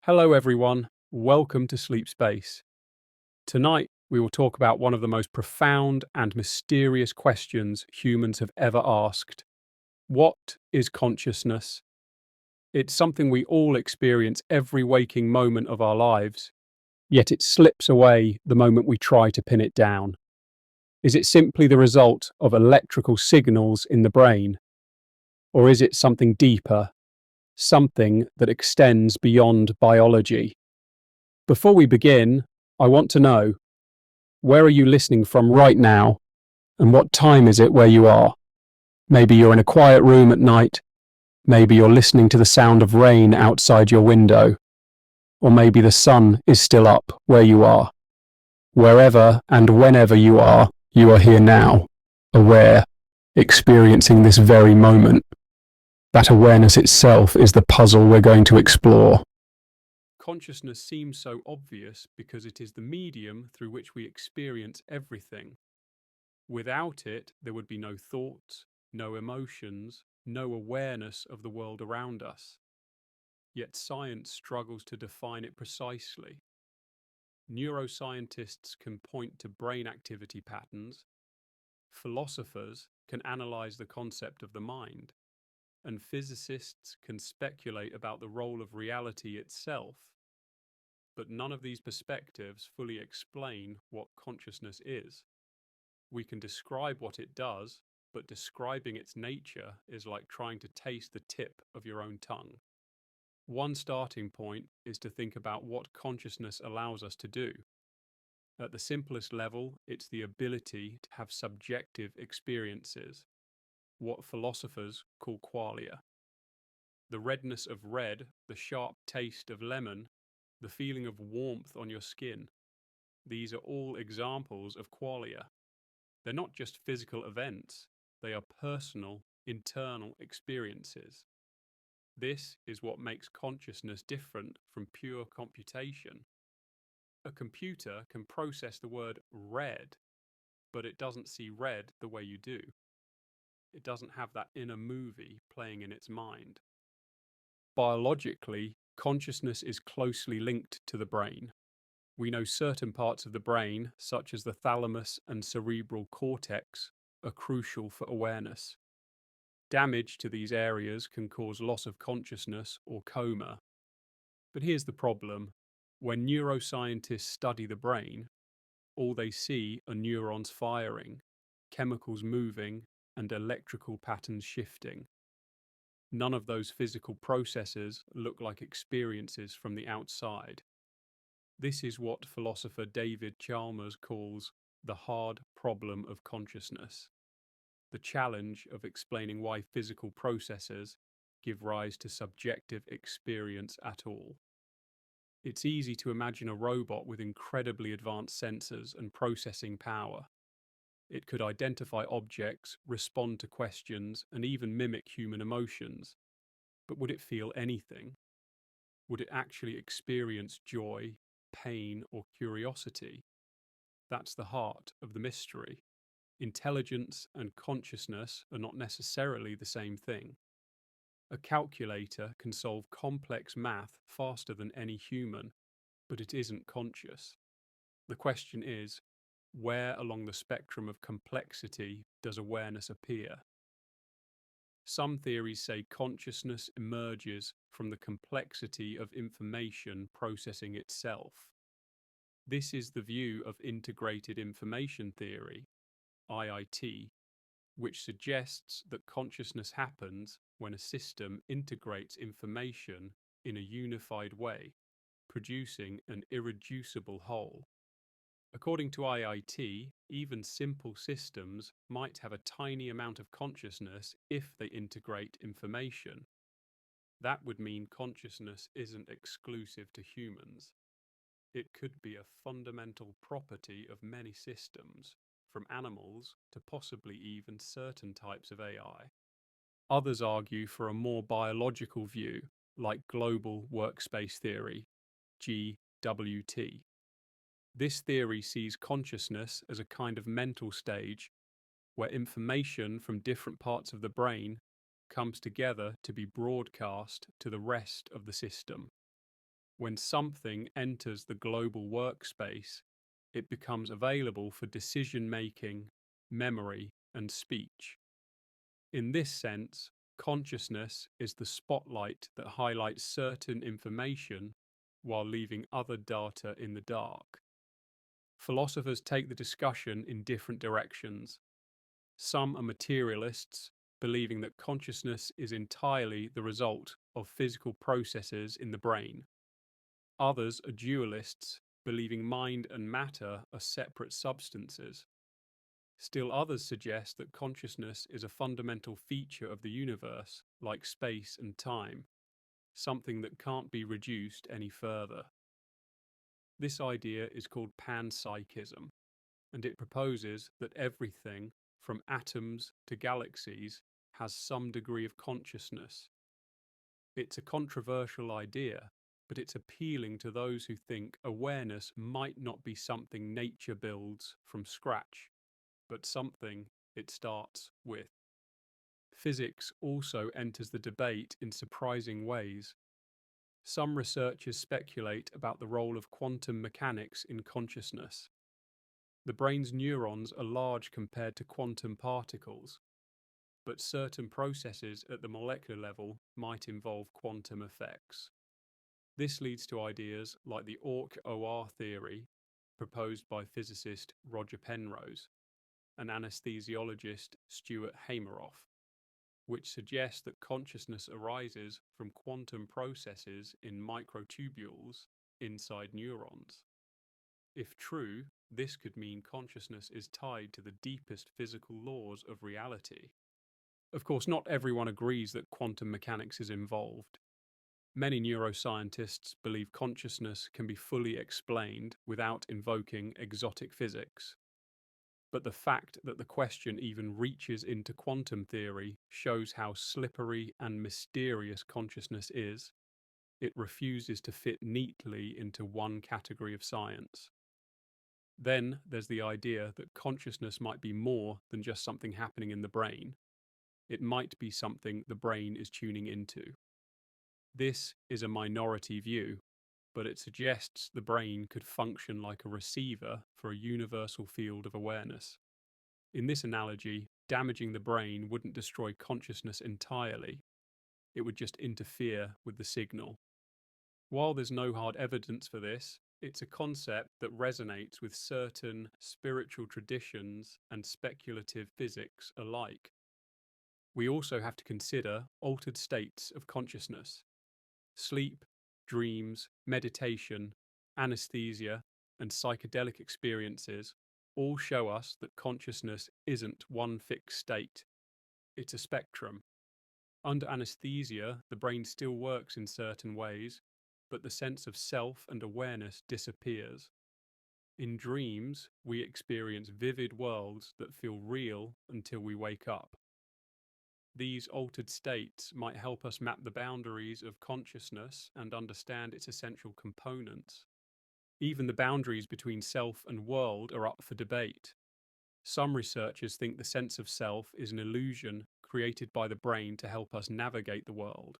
Hello, everyone. Welcome to Sleep Space. Tonight, we will talk about one of the most profound and mysterious questions humans have ever asked. What is consciousness? It's something we all experience every waking moment of our lives, yet it slips away the moment we try to pin it down. Is it simply the result of electrical signals in the brain? Or is it something deeper, something that extends beyond biology? Before we begin, I want to know, where are you listening from right now, and what time is it where you are? Maybe you're in a quiet room at night, maybe you're listening to the sound of rain outside your window, or maybe the sun is still up where you are. Wherever and whenever you are here now, aware, experiencing this very moment. That awareness itself is the puzzle we're going to explore. Consciousness seems so obvious because it is the medium through which we experience everything. Without it, there would be no thoughts, no emotions, no awareness of the world around us. Yet science struggles to define it precisely. Neuroscientists can point to brain activity patterns. Philosophers can analyze the concept of the mind. And physicists can speculate about the role of reality itself. But none of these perspectives fully explain what consciousness is. We can describe what it does, but describing its nature is like trying to taste the tip of your own tongue. One starting point is to think about what consciousness allows us to do. At the simplest level, it's the ability to have subjective experiences, what philosophers call qualia. The redness of red, the sharp taste of lemon, the feeling of warmth on your skin. These are all examples of qualia. They're not just physical events, they are personal, internal experiences. This is what makes consciousness different from pure computation. A computer can process the word red, but it doesn't see red the way you do. It doesn't have that inner movie playing in its mind. Biologically, consciousness is closely linked to the brain. We know certain parts of the brain, such as the thalamus and cerebral cortex, are crucial for awareness. Damage to these areas can cause loss of consciousness or coma. But here's the problem. When neuroscientists study the brain, all they see are neurons firing, chemicals moving, and electrical patterns shifting. None of those physical processes look like experiences from the outside. This is what philosopher David Chalmers calls the hard problem of consciousness, the challenge of explaining why physical processes give rise to subjective experience at all. It's easy to imagine a robot with incredibly advanced sensors and processing power. It could identify objects, respond to questions, and even mimic human emotions. But would it feel anything? Would it actually experience joy, pain, or curiosity? That's the heart of the mystery. Intelligence and consciousness are not necessarily the same thing. A calculator can solve complex math faster than any human, but it isn't conscious. The question is, where along the spectrum of complexity does awareness appear? Some theories say consciousness emerges from the complexity of information processing itself. This is the view of integrated information theory, IIT, which suggests that consciousness happens when a system integrates information in a unified way, producing an irreducible whole. According to IIT, even simple systems might have a tiny amount of consciousness if they integrate information. That would mean consciousness isn't exclusive to humans. It could be a fundamental property of many systems, from animals to possibly even certain types of AI. Others argue for a more biological view, like global workspace theory, GWT. This theory sees consciousness as a kind of mental stage where information from different parts of the brain comes together to be broadcast to the rest of the system. When something enters the global workspace, it becomes available for decision-making, memory, and speech. In this sense, consciousness is the spotlight that highlights certain information while leaving other data in the dark. Philosophers take the discussion in different directions. Some are materialists, believing that consciousness is entirely the result of physical processes in the brain. Others are dualists, believing mind and matter are separate substances. Still others suggest that consciousness is a fundamental feature of the universe, like space and time, something that can't be reduced any further. This idea is called panpsychism, and it proposes that everything, from atoms to galaxies, has some degree of consciousness. It's a controversial idea, but it's appealing to those who think awareness might not be something nature builds from scratch, but something it starts with. Physics also enters the debate in surprising ways. Some researchers speculate about the role of quantum mechanics in consciousness. The brain's neurons are large compared to quantum particles, but certain processes at the molecular level might involve quantum effects. This leads to ideas like the OR theory, proposed by physicist Roger Penrose and anesthesiologist Stuart Hameroff, which suggests that consciousness arises from quantum processes in microtubules inside neurons. If true, this could mean consciousness is tied to the deepest physical laws of reality. Of course, not everyone agrees that quantum mechanics is involved. Many neuroscientists believe consciousness can be fully explained without invoking exotic physics. But the fact that the question even reaches into quantum theory shows how slippery and mysterious consciousness is. It refuses to fit neatly into one category of science. Then there's the idea that consciousness might be more than just something happening in the brain. It might be something the brain is tuning into. This is a minority view, but it suggests the brain could function like a receiver for a universal field of awareness. In this analogy, damaging the brain wouldn't destroy consciousness entirely. It would just interfere with the signal. While there's no hard evidence for this, it's a concept that resonates with certain spiritual traditions and speculative physics alike. We also have to consider altered states of consciousness. Sleep, dreams, meditation, anesthesia, and psychedelic experiences all show us that consciousness isn't one fixed state. It's a spectrum. Under anesthesia, the brain still works in certain ways, but the sense of self and awareness disappears. In dreams, we experience vivid worlds that feel real until we wake up. These altered states might help us map the boundaries of consciousness and understand its essential components. Even the boundaries between self and world are up for debate. Some researchers think the sense of self is an illusion created by the brain to help us navigate the world.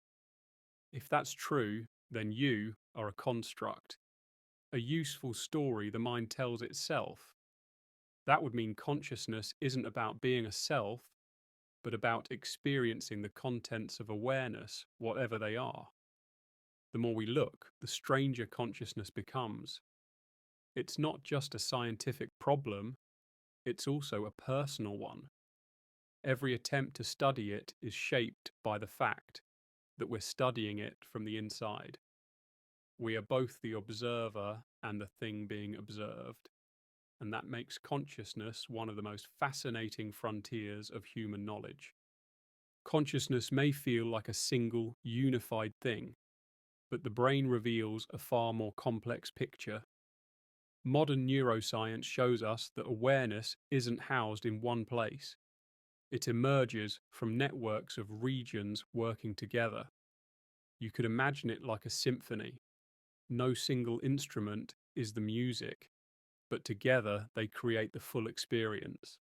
If that's true, then you are a construct, a useful story the mind tells itself. That would mean consciousness isn't about being a self, but about experiencing the contents of awareness, whatever they are. The more we look, the stranger consciousness becomes. It's not just a scientific problem, it's also a personal one. Every attempt to study it is shaped by the fact that we're studying it from the inside. We are both the observer and the thing being observed, and that makes consciousness one of the most fascinating frontiers of human knowledge. Consciousness may feel like a single, unified thing, but the brain reveals a far more complex picture. Modern neuroscience shows us that awareness isn't housed in one place. It emerges from networks of regions working together. You could imagine it like a symphony. No single instrument is the music, but together they create the full experience.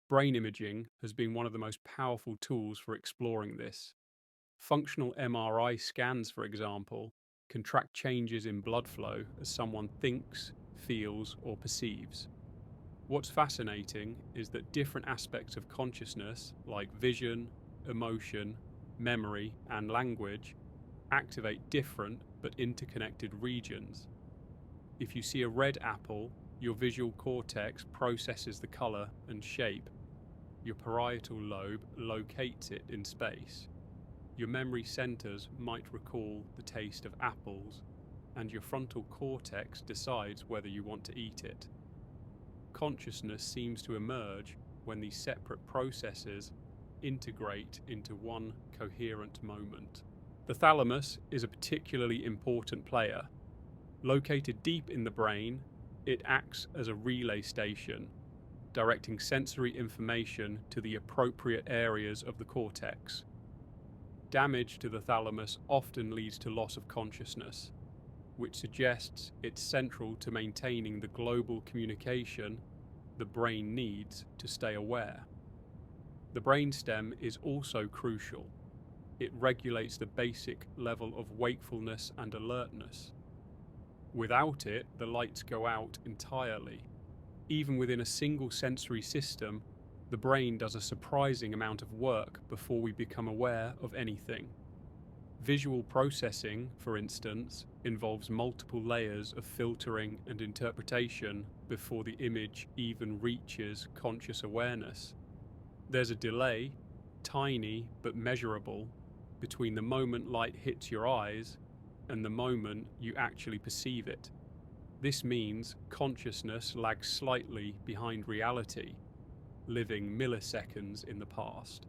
Brain imaging has been one of the most powerful tools for exploring this. Functional MRI scans, for example, can track changes in blood flow as someone thinks, feels, or perceives. What's fascinating is that different aspects of consciousness, like vision, emotion, memory, and language, activate different but interconnected regions. If you see a red apple, your visual cortex processes the color and shape. Your parietal lobe locates it in space. Your memory centers might recall the taste of apples, and your frontal cortex decides whether you want to eat it. Consciousness seems to emerge when these separate processes integrate into one coherent moment. The thalamus is a particularly important player. Located deep in the brain, it acts as a relay station, directing sensory information to the appropriate areas of the cortex. Damage to the thalamus often leads to loss of consciousness, which suggests it's central to maintaining the global communication the brain needs to stay aware. The brainstem is also crucial. It regulates the basic level of wakefulness and alertness. Without it, the lights go out entirely. Even within a single sensory system, the brain does a surprising amount of work before we become aware of anything. Visual processing, for instance, involves multiple layers of filtering and interpretation before the image even reaches conscious awareness. There's a delay, tiny but measurable, between the moment light hits your eyes and the moment you actually perceive it. This means consciousness lags slightly behind reality, living milliseconds in the past.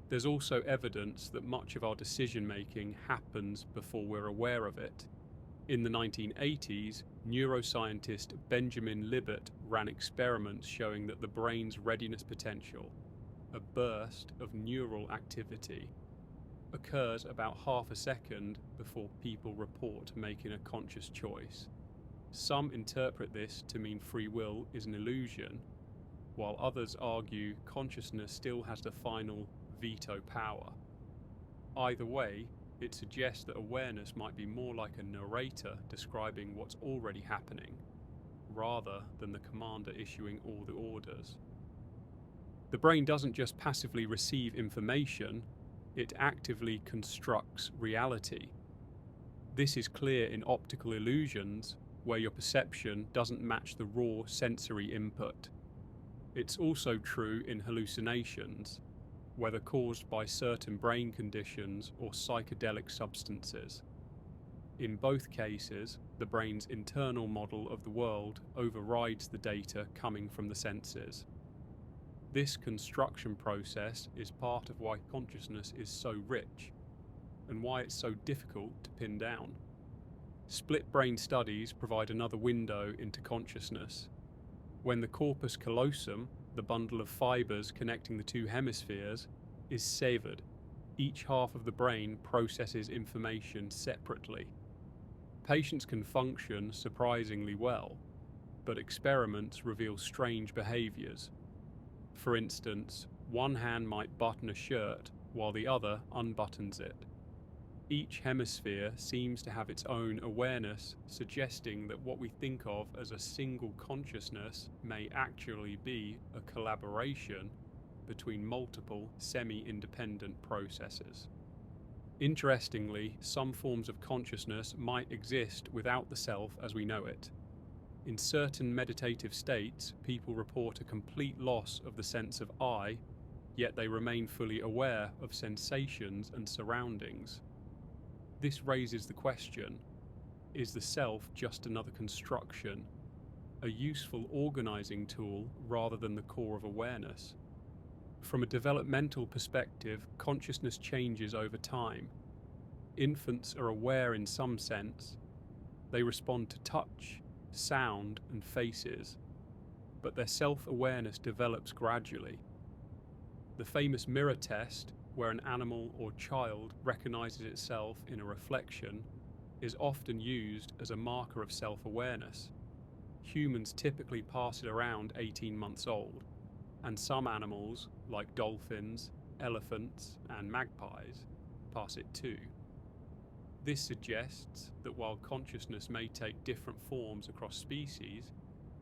There's also evidence that much of our decision-making happens before we're aware of it. In the 1980s, neuroscientist Benjamin Libet ran experiments showing that the brain's readiness potential, a burst of neural activity, occurs about half a second before people report making a conscious choice. Some interpret this to mean free will is an illusion, while others argue consciousness still has the final veto power. Either way, it suggests that awareness might be more like a narrator describing what's already happening, rather than the commander issuing all the orders. The brain doesn't just passively receive information, it actively constructs reality. This is clear in optical illusions, where your perception doesn't match the raw sensory input. It's also true in hallucinations, whether caused by certain brain conditions or psychedelic substances. In both cases, the brain's internal model of the world overrides the data coming from the senses. This construction process is part of why consciousness is so rich, and why it's so difficult to pin down. Split brain studies provide another window into consciousness. When the corpus callosum, the bundle of fibers connecting the two hemispheres, is severed, each half of the brain processes information separately. Patients can function surprisingly well, but experiments reveal strange behaviors. For instance, one hand might button a shirt while the other unbuttons it. Each hemisphere seems to have its own awareness, suggesting that what we think of as a single consciousness may actually be a collaboration between multiple semi-independent processes. Interestingly, some forms of consciousness might exist without the self as we know it. In certain meditative states, people report a complete loss of the sense of I, yet they remain fully aware of sensations and surroundings. This raises the question, is the self just another construction, a useful organizing tool rather than the core of awareness? From a developmental perspective, consciousness changes over time. Infants are aware in some sense. They respond to touch, sound, and faces, but their self-awareness develops gradually. The famous mirror test, where an animal or child recognizes itself in a reflection, is often used as a marker of self-awareness. Humans typically pass it around 18 months old, and some animals, like dolphins, elephants, and magpies, pass it too. This suggests that while consciousness may take different forms across species,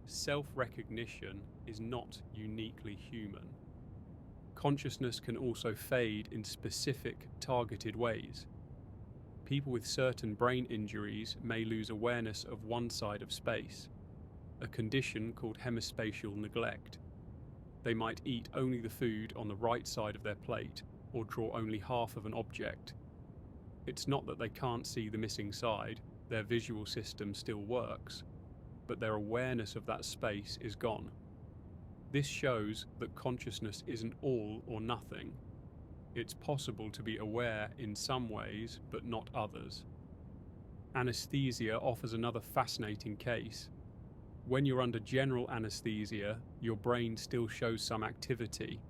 self-recognition is not uniquely human. Consciousness can also fade in specific, targeted ways. People with certain brain injuries may lose awareness of one side of space, a condition called hemispatial neglect. They might eat only the food on the right side of their plate or draw only half of an object. It's not that they can't see the missing side, their visual system still works, but their awareness of that space is gone. This shows that consciousness isn't all or nothing. It's possible to be aware in some ways, but not others. Anesthesia offers another fascinating case. When you're under general anesthesia, your brain still shows some activity,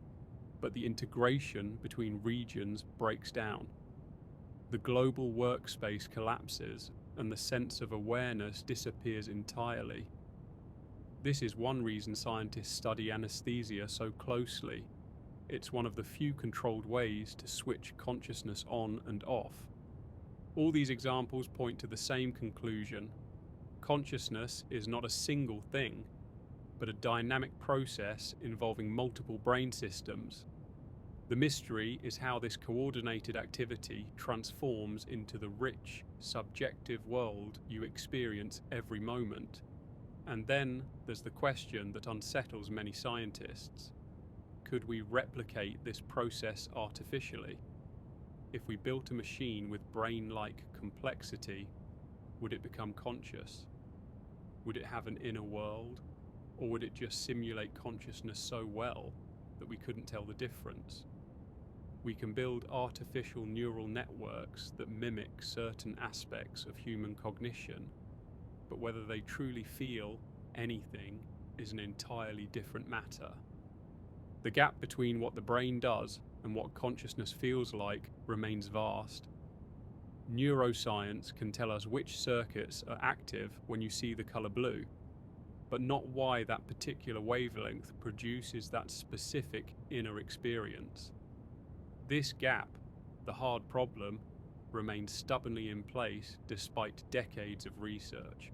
but the integration between regions breaks down. The global workspace collapses and the sense of awareness disappears entirely. This is one reason scientists study anesthesia so closely. It's one of the few controlled ways to switch consciousness on and off. All these examples point to the same conclusion. Consciousness is not a single thing, but a dynamic process involving multiple brain systems. The mystery is how this coordinated activity transforms into the rich, subjective world you experience every moment. And then there's the question that unsettles many scientists. Could we replicate this process artificially? If we built a machine with brain-like complexity, would it become conscious? Would it have an inner world? Or would it just simulate consciousness so well that we couldn't tell the difference? We can build artificial neural networks that mimic certain aspects of human cognition, but whether they truly feel anything is an entirely different matter. The gap between what the brain does and what consciousness feels like remains vast. Neuroscience can tell us which circuits are active when you see the color blue, but not why that particular wavelength produces that specific inner experience. This gap, the hard problem, remains stubbornly in place despite decades of research.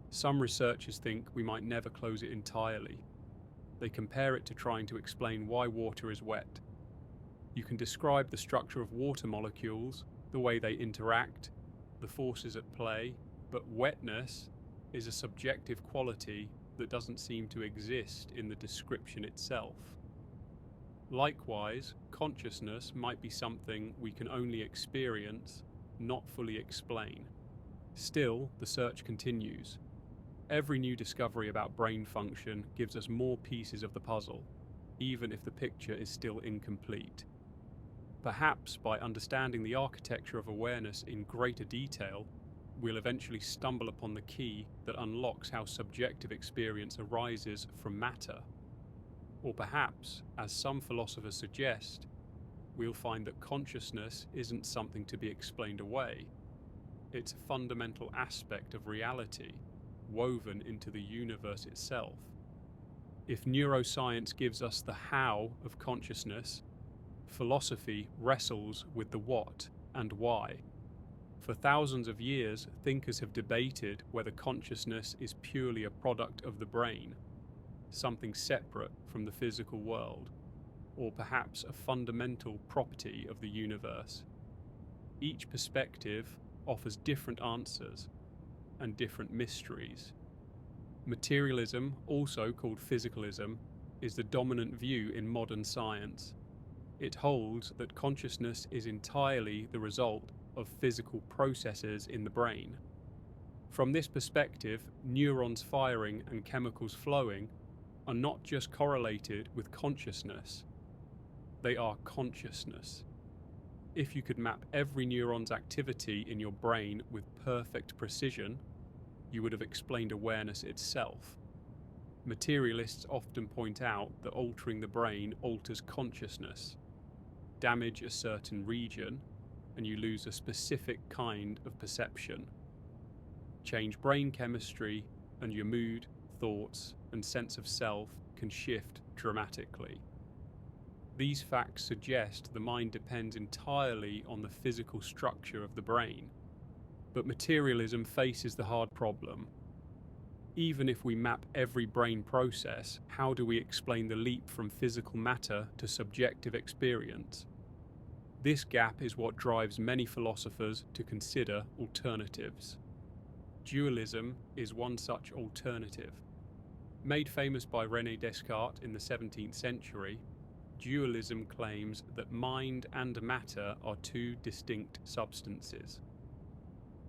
Some researchers think we might never close it entirely. They compare it to trying to explain why water is wet. You can describe the structure of water molecules, the way they interact, the forces at play, but wetness is a subjective quality that doesn't seem to exist in the description itself. Likewise, consciousness might be something we can only experience, not fully explain. Still, the search continues. Every new discovery about brain function gives us more pieces of the puzzle, even if the picture is still incomplete. Perhaps by understanding the architecture of awareness in greater detail, we'll eventually stumble upon the key that unlocks how subjective experience arises from matter. Or perhaps, as some philosophers suggest, we'll find that consciousness isn't something to be explained away. It's a fundamental aspect of reality, woven into the universe itself. If neuroscience gives us the how of consciousness, philosophy wrestles with the what and why. For thousands of years, thinkers have debated whether consciousness is purely a product of the brain, something separate from the physical world, or perhaps a fundamental property of the universe. Each perspective offers different answers and different mysteries. Materialism, also called physicalism, is the dominant view in modern science. It holds that consciousness is entirely the result of physical processes in the brain. From this perspective, neurons firing and chemicals flowing are not just correlated with consciousness, they are consciousness. If you could map every neuron's activity in your brain with perfect precision, you would have explained awareness itself. Materialists often point out that altering the brain alters consciousness. Damage a certain region, and you lose a specific kind of perception. Change brain chemistry, and your mood, thoughts, and sense of self can shift dramatically. These facts suggest the mind depends entirely on the physical structure of the brain. But materialism faces the hard problem. Even if we map every brain process, how do we explain the leap from physical matter to subjective experience? This gap is what drives many philosophers to consider alternatives. Dualism is one such alternative. Made famous by René Descartes in the 17th century, dualism claims that mind and matter are two distinct substances.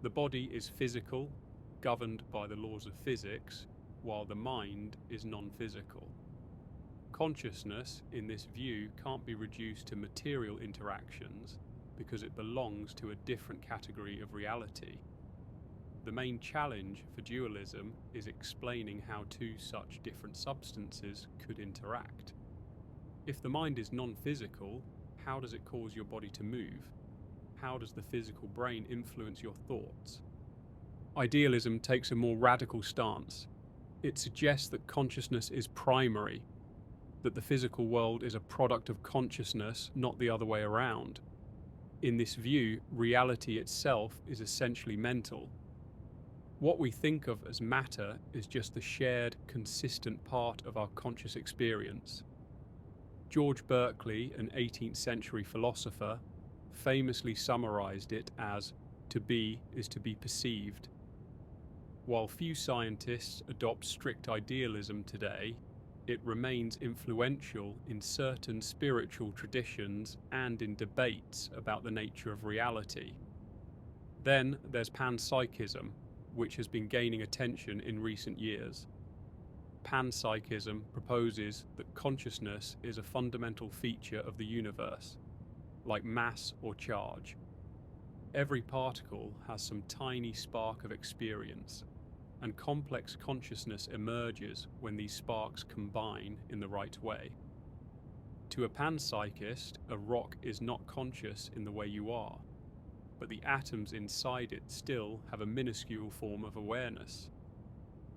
The body is physical, governed by the laws of physics, while the mind is non-physical. Consciousness, in this view, can't be reduced to material interactions because it belongs to a different category of reality. The main challenge for dualism is explaining how two such different substances could interact. If the mind is non-physical, how does it cause your body to move? How does the physical brain influence your thoughts? Idealism takes a more radical stance. It suggests that consciousness is primary, that the physical world is a product of consciousness, not the other way around. In this view, reality itself is essentially mental. What we think of as matter is just the shared, consistent part of our conscious experience. George Berkeley, an 18th century philosopher, famously summarized it as, "To be is to be perceived." While few scientists adopt strict idealism today, it remains influential in certain spiritual traditions and in debates about the nature of reality. Then there's panpsychism, which has been gaining attention in recent years. Panpsychism proposes that consciousness is a fundamental feature of the universe, like mass or charge. Every particle has some tiny spark of experience, and complex consciousness emerges when these sparks combine in the right way. To a panpsychist, a rock is not conscious in the way you are, but the atoms inside it still have a minuscule form of awareness.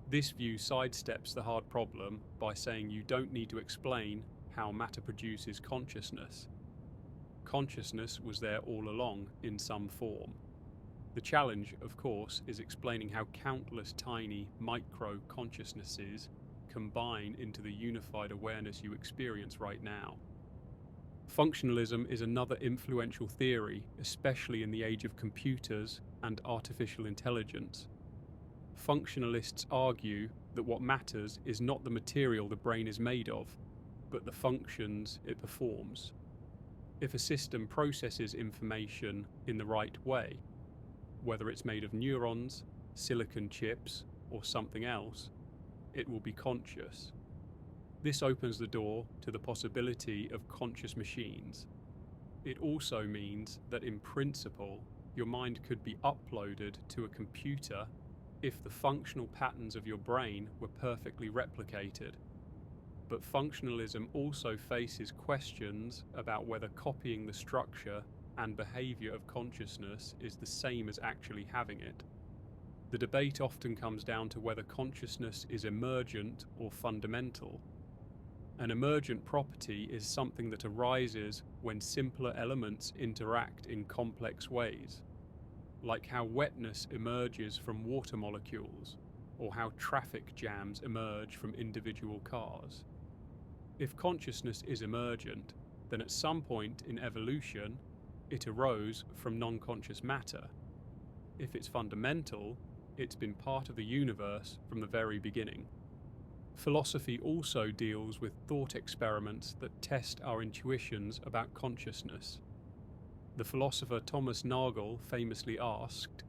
This view sidesteps the hard problem by saying you don't need to explain how matter produces consciousness. Consciousness was there all along in some form. The challenge, of course, is explaining how countless tiny micro-consciousnesses combine into the unified awareness you experience right now. Functionalism is another influential theory, especially in the age of computers and artificial intelligence. Functionalists argue that what matters is not the material the brain is made of, but the functions it performs. If a system processes information in the right way, whether it's made of neurons, silicon chips, or something else, it will be conscious. This opens the door to the possibility of conscious machines. It also means that in principle, your mind could be uploaded to a computer if the functional patterns of your brain were perfectly replicated. But functionalism also faces questions about whether copying the structure and behavior of consciousness is the same as actually having it. The debate often comes down to whether consciousness is emergent or fundamental. An emergent property is something that arises when simpler elements interact in complex ways, like how wetness emerges from water molecules, or how traffic jams emerge from individual cars. If consciousness is emergent, then at some point in evolution, it arose from non-conscious matter. If it's fundamental, it's been part of the universe from the very beginning. Philosophy also deals with thought experiments that test our intuitions about consciousness. The philosopher Thomas Nagel famously asked,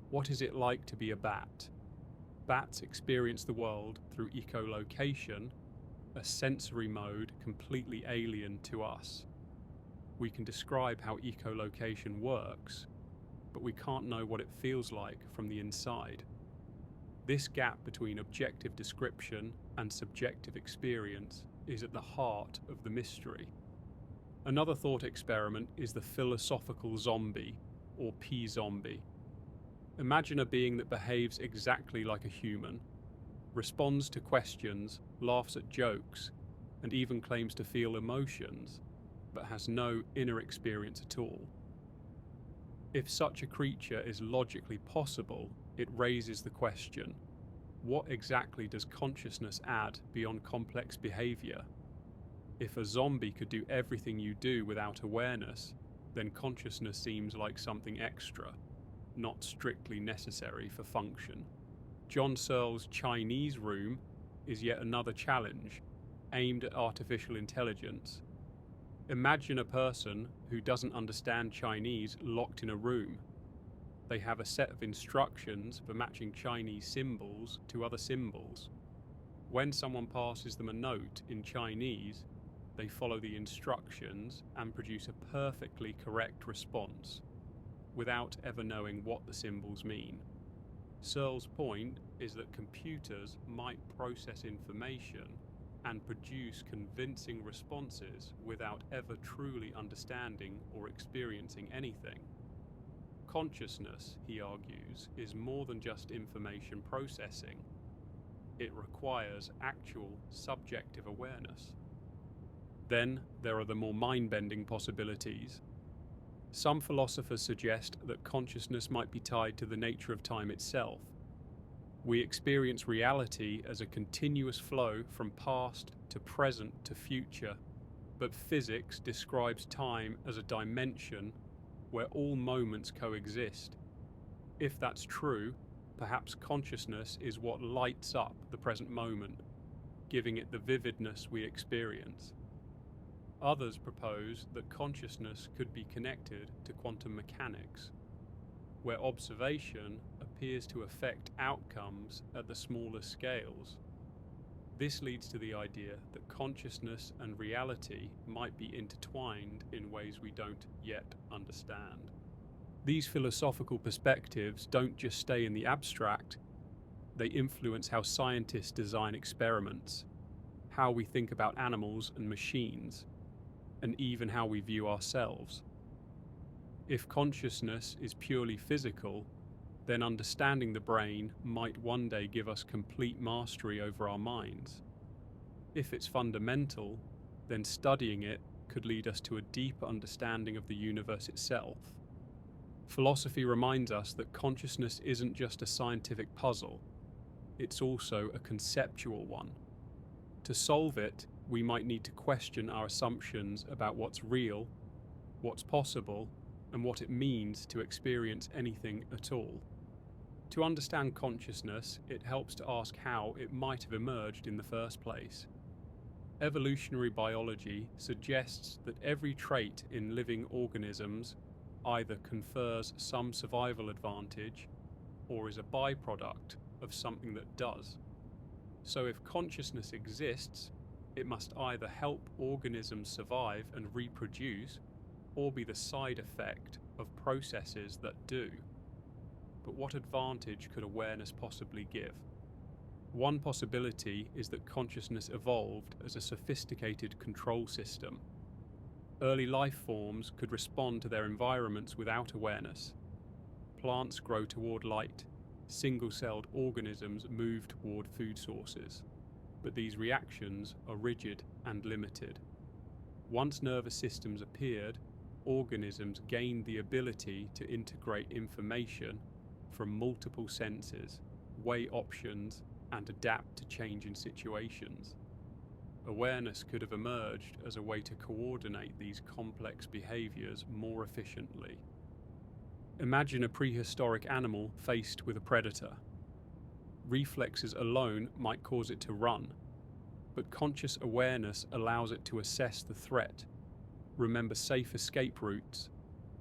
"What is it like to be a bat?" Bats experience the world through echolocation, a sensory mode completely alien to us. We can describe how echolocation works, but we can't know what it feels like from the inside. This gap between objective description and subjective experience is at the heart of the mystery. Another thought experiment is the philosophical zombie, or P-zombie. Imagine a being that behaves exactly like a human, responds to questions, laughs at jokes, and even claims to feel emotions, but has no inner experience at all. If such a creature is logically possible, it raises the question, what exactly does consciousness add beyond complex behavior? If a zombie could do everything you do without awareness, then consciousness seems like something extra, not strictly necessary for function. John Searle's Chinese room is yet another challenge, aimed at artificial intelligence. Imagine a person who doesn't understand Chinese locked in a room. They have a set of instructions for matching Chinese symbols to other symbols. When someone passes them a note in Chinese, they follow the instructions and produce a perfectly correct response, without ever knowing what the symbols mean. Searle's point is that computers might process information and produce convincing responses without ever truly understanding or experiencing anything. Consciousness, he argues, is more than just information processing. It requires actual subjective awareness. Then there are the more mind-bending possibilities. Some philosophers suggest that consciousness might be tied to the nature of time itself. We experience reality as a continuous flow from past to present to future, but physics describes time as a dimension where all moments coexist. If that's true, perhaps consciousness is what lights up the present moment, giving it the vividness we experience. Others propose that consciousness could be connected to quantum mechanics, where observation appears to affect outcomes at the smallest scales. This leads to the idea that consciousness and reality might be intertwined in ways we don't yet understand. These philosophical perspectives don't just stay in the abstract, they influence how scientists design experiments, how we think about animals and machines, and even how we view ourselves. If consciousness is purely physical, then understanding the brain might one day give us complete mastery over our minds. If it's fundamental, then studying it could lead us to a deeper understanding of the universe itself. Philosophy reminds us that consciousness isn't just a scientific puzzle, it's also a conceptual one. To solve it, we might need to question our assumptions about what's real, what's possible, and what it means to experience anything at all. To understand consciousness, it helps to ask how it might have emerged in the first place. Evolutionary biology suggests that every trait in living organisms either confers some survival advantage or is a byproduct of something that does. So if consciousness exists, it must either help organisms survive and reproduce or be the side effect of processes that do. But what advantage could awareness possibly give? One possibility is that consciousness evolved as a sophisticated control system. Early life forms could respond to their environments without awareness. Plants grow toward light. Single-celled organisms move toward food sources. But these reactions are rigid and limited. Once nervous systems appeared, organisms gained the ability to integrate information from multiple senses, weigh options, and adapt to changing situations. Awareness could have emerged as a way to coordinate these complex behaviors more efficiently. Imagine a prehistoric animal faced with a predator. Reflexes alone might cause it to run, but conscious awareness allows it to assess the threat, remember safe escape routes,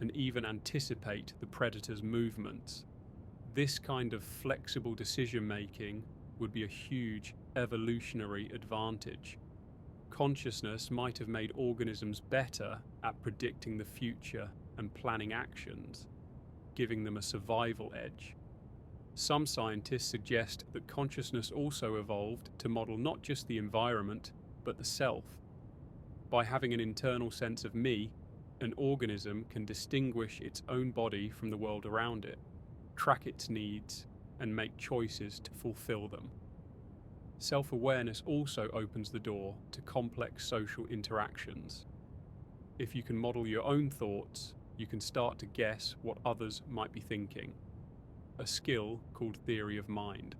and even anticipate the predator's movements. This kind of flexible decision-making would be a huge evolutionary advantage. Consciousness might have made organisms better at predicting the future and planning actions, giving them a survival edge. Some scientists suggest that consciousness also evolved to model not just the environment, but the self. By having an internal sense of me, an organism can distinguish its own body from the world around it, track its needs, and make choices to fulfill them. Self-awareness also opens the door to complex social interactions. If you can model your own thoughts, you can start to guess what others might be thinking, a skill called theory of mind.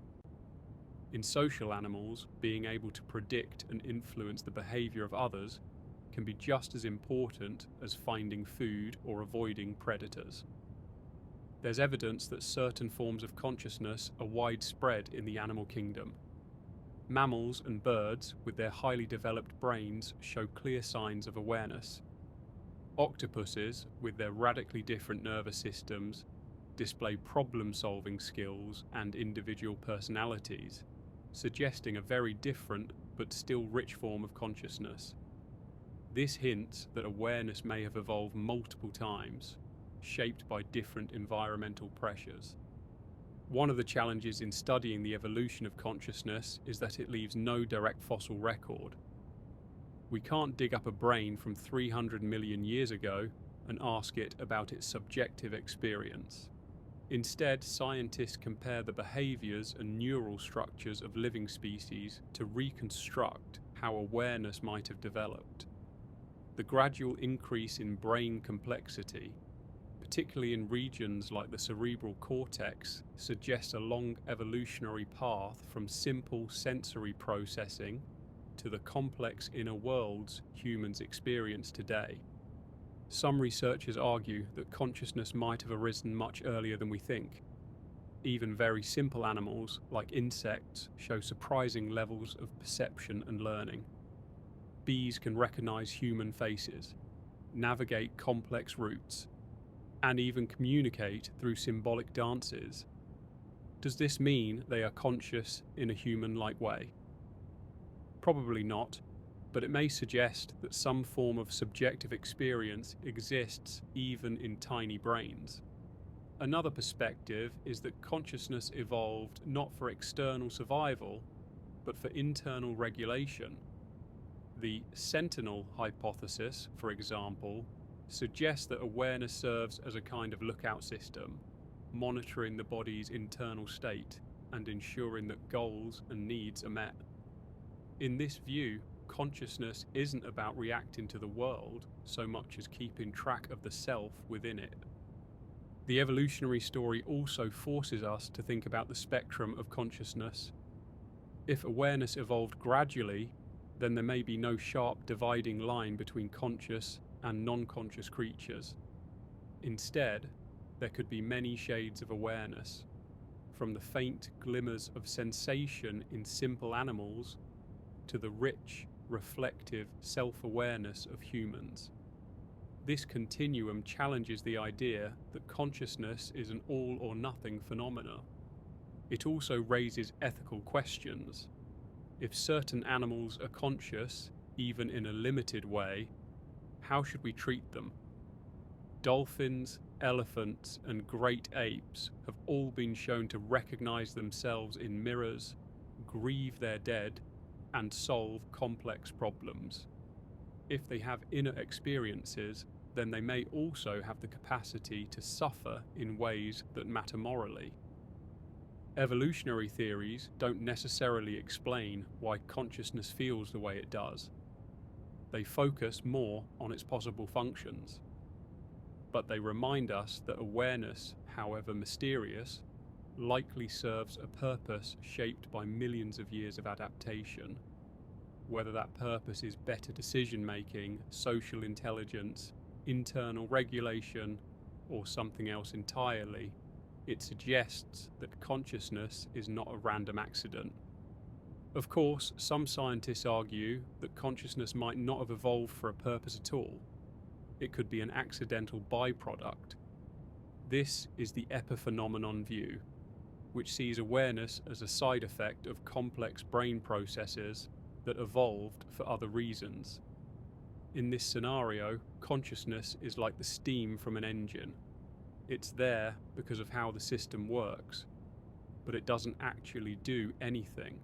In social animals, being able to predict and influence the behavior of others can be just as important as finding food or avoiding predators. There's evidence that certain forms of consciousness are widespread in the animal kingdom. Mammals and birds, with their highly developed brains, show clear signs of awareness. Octopuses, with their radically different nervous systems, display problem-solving skills and individual personalities, suggesting a very different but still rich form of consciousness. This hints that awareness may have evolved multiple times, shaped by different environmental pressures. One of the challenges in studying the evolution of consciousness is that it leaves no direct fossil record. We can't dig up a brain from 300 million years ago and ask it about its subjective experience. Instead, scientists compare the behaviors and neural structures of living species to reconstruct how awareness might have developed. The gradual increase in brain complexity, particularly in regions like the cerebral cortex, suggests a long evolutionary path from simple sensory processing to the complex inner worlds humans experience today. Some researchers argue that consciousness might have arisen much earlier than we think. Even very simple animals, like insects, show surprising levels of perception and learning. Bees can recognize human faces, navigate complex routes, and even communicate through symbolic dances. Does this mean they are conscious in a human-like way? Probably not, but it may suggest that some form of subjective experience exists even in tiny brains. Another perspective is that consciousness evolved not for external survival, but for internal regulation. The sentinel hypothesis, for example, suggests that awareness serves as a kind of lookout system, monitoring the body's internal state and ensuring that goals and needs are met. In this view, consciousness isn't about reacting to the world so much as keeping track of the self within it. The evolutionary story also forces us to think about the spectrum of consciousness. If awareness evolved gradually, then there may be no sharp dividing line between conscious and non-conscious creatures. Instead, there could be many shades of awareness, from the faint glimmers of sensation in simple animals to the rich, reflective self-awareness of humans. This continuum challenges the idea that consciousness is an all-or-nothing phenomena. It also raises ethical questions. If certain animals are conscious, even in a limited way, how should we treat them? Dolphins, elephants, and great apes have all been shown to recognize themselves in mirrors, grieve their dead, and solve complex problems. If they have inner experiences, then they may also have the capacity to suffer in ways that matter morally. Evolutionary theories don't necessarily explain why consciousness feels the way it does. They focus more on its possible functions. But they remind us that awareness, however mysterious, likely serves a purpose shaped by millions of years of adaptation. Whether that purpose is better decision-making, social intelligence, internal regulation, or something else entirely, it suggests that consciousness is not a random accident. Of course, some scientists argue that consciousness might not have evolved for a purpose at all. It could be an accidental byproduct. This is the epiphenomenon view, which sees awareness as a side effect of complex brain processes that evolved for other reasons. In this scenario, consciousness is like the steam from an engine. It's there because of how the system works, but it doesn't actually do anything.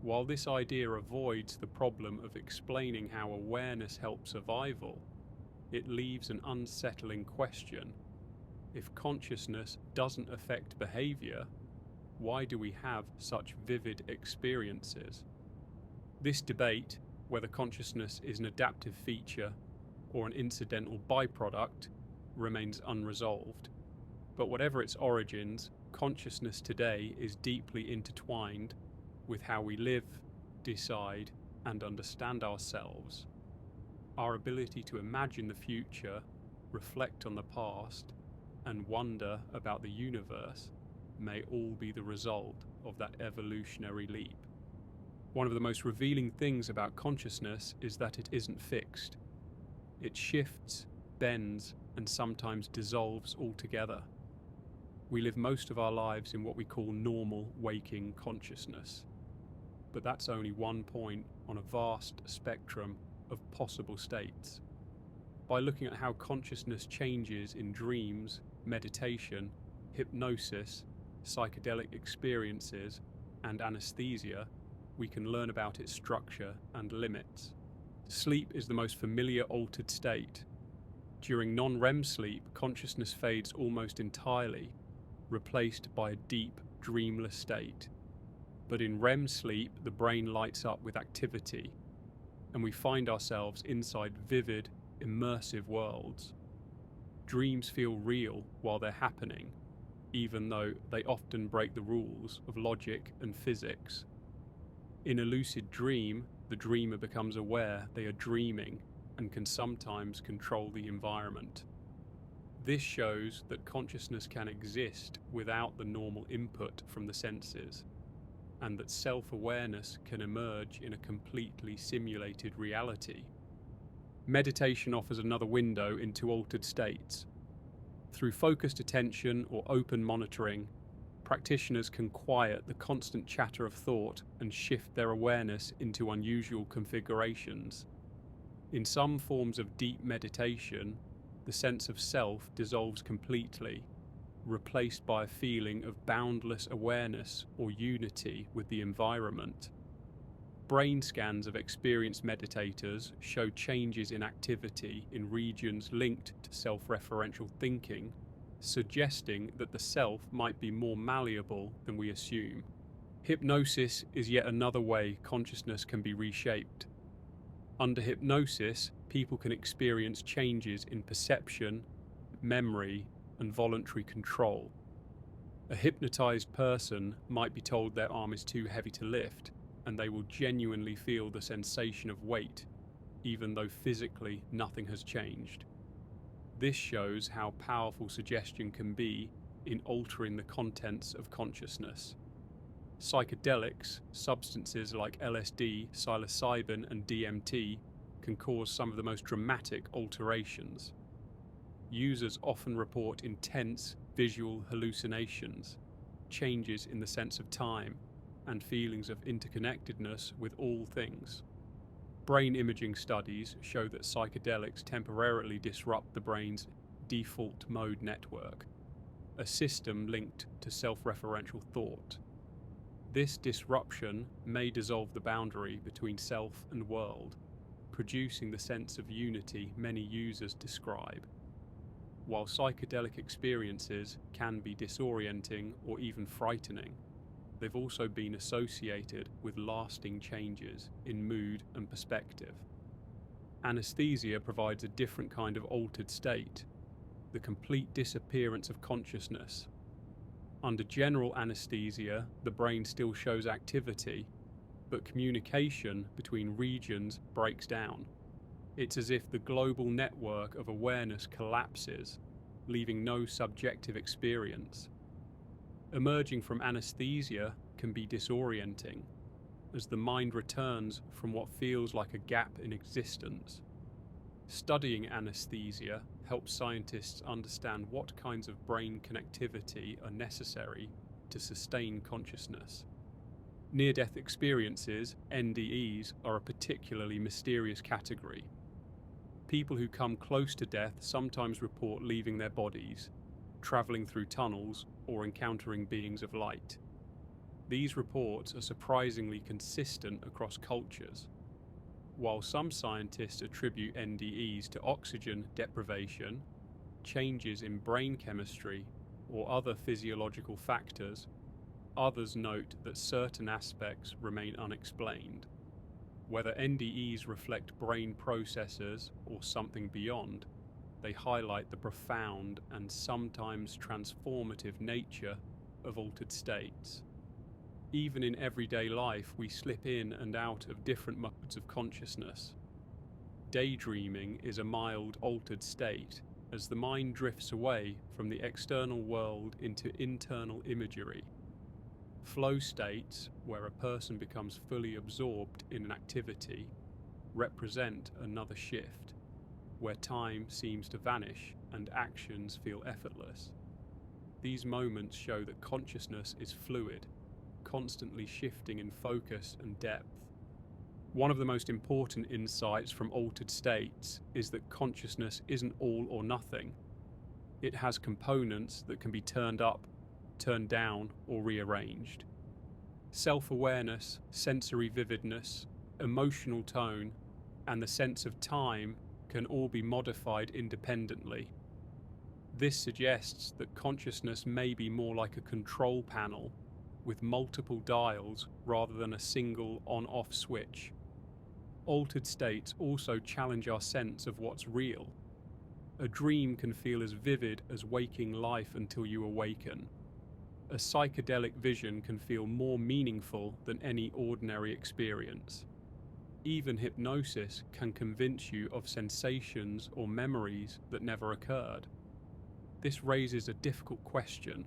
While this idea avoids the problem of explaining how awareness helps survival, it leaves an unsettling question. If consciousness doesn't affect behavior, why do we have such vivid experiences? This debate, whether consciousness is an adaptive feature or an incidental byproduct, remains unresolved. But whatever its origins, consciousness today is deeply intertwined with how we live, decide, and understand ourselves. Our ability to imagine the future, reflect on the past, and wonder about the universe may all be the result of that evolutionary leap. One of the most revealing things about consciousness is that it isn't fixed. It shifts, bends, and sometimes dissolves altogether. We live most of our lives in what we call normal waking consciousness. But that's only one point on a vast spectrum of possible states. By looking at how consciousness changes in dreams, meditation, hypnosis, psychedelic experiences, and anesthesia, we can learn about its structure and limits. Sleep is the most familiar altered state. During non-REM sleep, consciousness fades almost entirely, replaced by a deep, dreamless state. But in REM sleep, the brain lights up with activity, and we find ourselves inside vivid, immersive worlds. Dreams feel real while they're happening, even though they often break the rules of logic and physics. In a lucid dream, the dreamer becomes aware they are dreaming and can sometimes control the environment. This shows that consciousness can exist without the normal input from the senses, and that self-awareness can emerge in a completely simulated reality. Meditation offers another window into altered states. Through focused attention or open monitoring, practitioners can quiet the constant chatter of thought and shift their awareness into unusual configurations. In some forms of deep meditation, the sense of self dissolves completely, replaced by a feeling of boundless awareness or unity with the environment. Brain scans of experienced meditators show changes in activity in regions linked to self-referential thinking, suggesting that the self might be more malleable than we assume. Hypnosis is yet another way consciousness can be reshaped. Under hypnosis, people can experience changes in perception, memory, and voluntary control. A hypnotized person might be told their arm is too heavy to lift, and they will genuinely feel the sensation of weight, even though physically nothing has changed. This shows how powerful suggestion can be in altering the contents of consciousness. Psychedelics, substances like LSD, psilocybin, and DMT, can cause some of the most dramatic alterations. Users often report intense visual hallucinations, changes in the sense of time, and feelings of interconnectedness with all things. Brain imaging studies show that psychedelics temporarily disrupt the brain's default mode network, a system linked to self-referential thought. This disruption may dissolve the boundary between self and world, producing the sense of unity many users describe. While psychedelic experiences can be disorienting or even frightening, they've also been associated with lasting changes in mood and perspective. Anesthesia provides a different kind of altered state, the complete disappearance of consciousness. Under general anesthesia, the brain still shows activity, but communication between regions breaks down. It's as if the global network of awareness collapses, leaving no subjective experience. Emerging from anesthesia can be disorienting, as the mind returns from what feels like a gap in existence. Studying anesthesia helps scientists understand what kinds of brain connectivity are necessary to sustain consciousness. Near-death experiences, NDEs, are a particularly mysterious category. People who come close to death sometimes report leaving their bodies, traveling through tunnels, or encountering beings of light. These reports are surprisingly consistent across cultures. While some scientists attribute NDEs to oxygen deprivation, changes in brain chemistry, or other physiological factors, others note that certain aspects remain unexplained. Whether NDEs reflect brain processes or something beyond, they highlight the profound and sometimes transformative nature of altered states. Even in everyday life, we slip in and out of different modes of consciousness. Daydreaming is a mild altered state as the mind drifts away from the external world into internal imagery. Flow states, where a person becomes fully absorbed in an activity, represent another shift, where time seems to vanish and actions feel effortless. These moments show that consciousness is fluid, constantly shifting in focus and depth. One of the most important insights from altered states is that consciousness isn't all or nothing. It has components that can be turned up, turned down, or rearranged. Self-awareness, sensory vividness, emotional tone, and the sense of time can all be modified independently. This suggests that consciousness may be more like a control panel with multiple dials rather than a single on-off switch. Altered states also challenge our sense of what's real. A dream can feel as vivid as waking life until you awaken. A psychedelic vision can feel more meaningful than any ordinary experience. Even hypnosis can convince you of sensations or memories that never occurred. This raises a difficult question.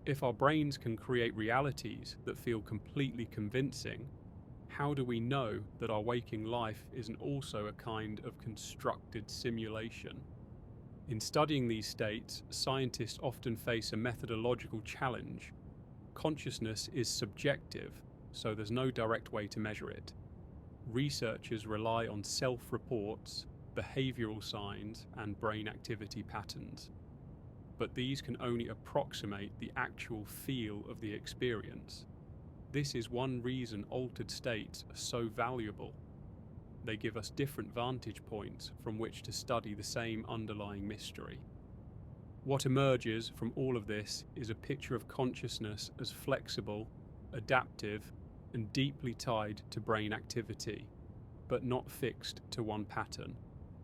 If our brains can create realities that feel completely convincing, how do we know that our waking life isn't also a kind of constructed simulation? In studying these states, scientists often face a methodological challenge. Consciousness is subjective, so there's no direct way to measure it. Researchers rely on self-reports, behavioral signs, and brain activity patterns. But these can only approximate the actual feel of the experience. This is one reason altered states are so valuable. They give us different vantage points from which to study the same underlying mystery. What emerges from all of this is a picture of consciousness as flexible, adaptive, and deeply tied to brain activity, but not fixed to one pattern.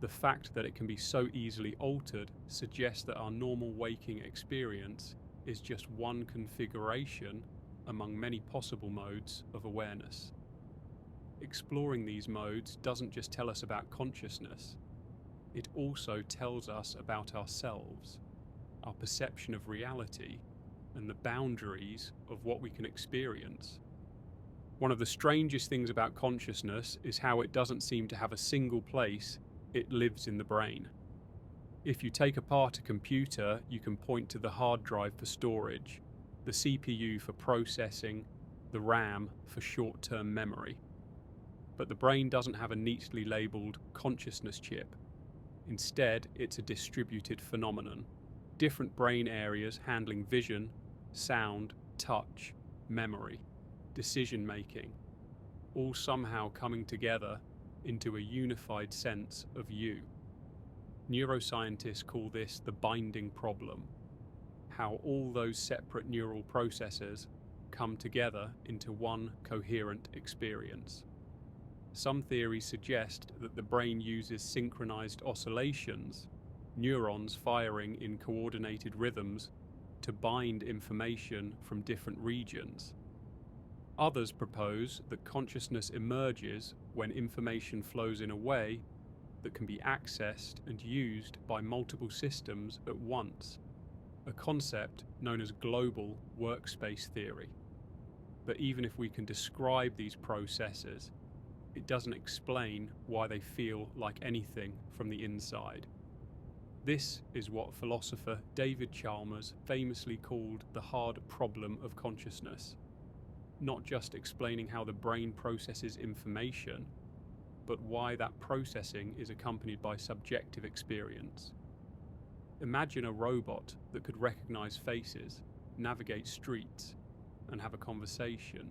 The fact that it can be so easily altered suggests that our normal waking experience is just one configuration among many possible modes of awareness. Exploring these modes doesn't just tell us about consciousness, it also tells us about ourselves, our perception of reality, and the boundaries of what we can experience. One of the strangest things about consciousness is how it doesn't seem to have a single place. It lives in the brain. If you take apart a computer, you can point to the hard drive for storage, the CPU for processing, the RAM for short-term memory. But the brain doesn't have a neatly labelled consciousness chip. Instead, it's a distributed phenomenon. Different brain areas handling vision, sound, touch, memory, decision-making, all somehow coming together into a unified sense of you. Neuroscientists call this the binding problem, how all those separate neural processes come together into one coherent experience. Some theories suggest that the brain uses synchronized oscillations, neurons firing in coordinated rhythms, to bind information from different regions. Others propose that consciousness emerges when information flows in a way that can be accessed and used by multiple systems at once, a concept known as global workspace theory. But even if we can describe these processes, it doesn't explain why they feel like anything from the inside. This is what philosopher David Chalmers famously called the hard problem of consciousness. Not just explaining how the brain processes information, but why that processing is accompanied by subjective experience. Imagine a robot that could recognize faces, navigate streets, and have a conversation.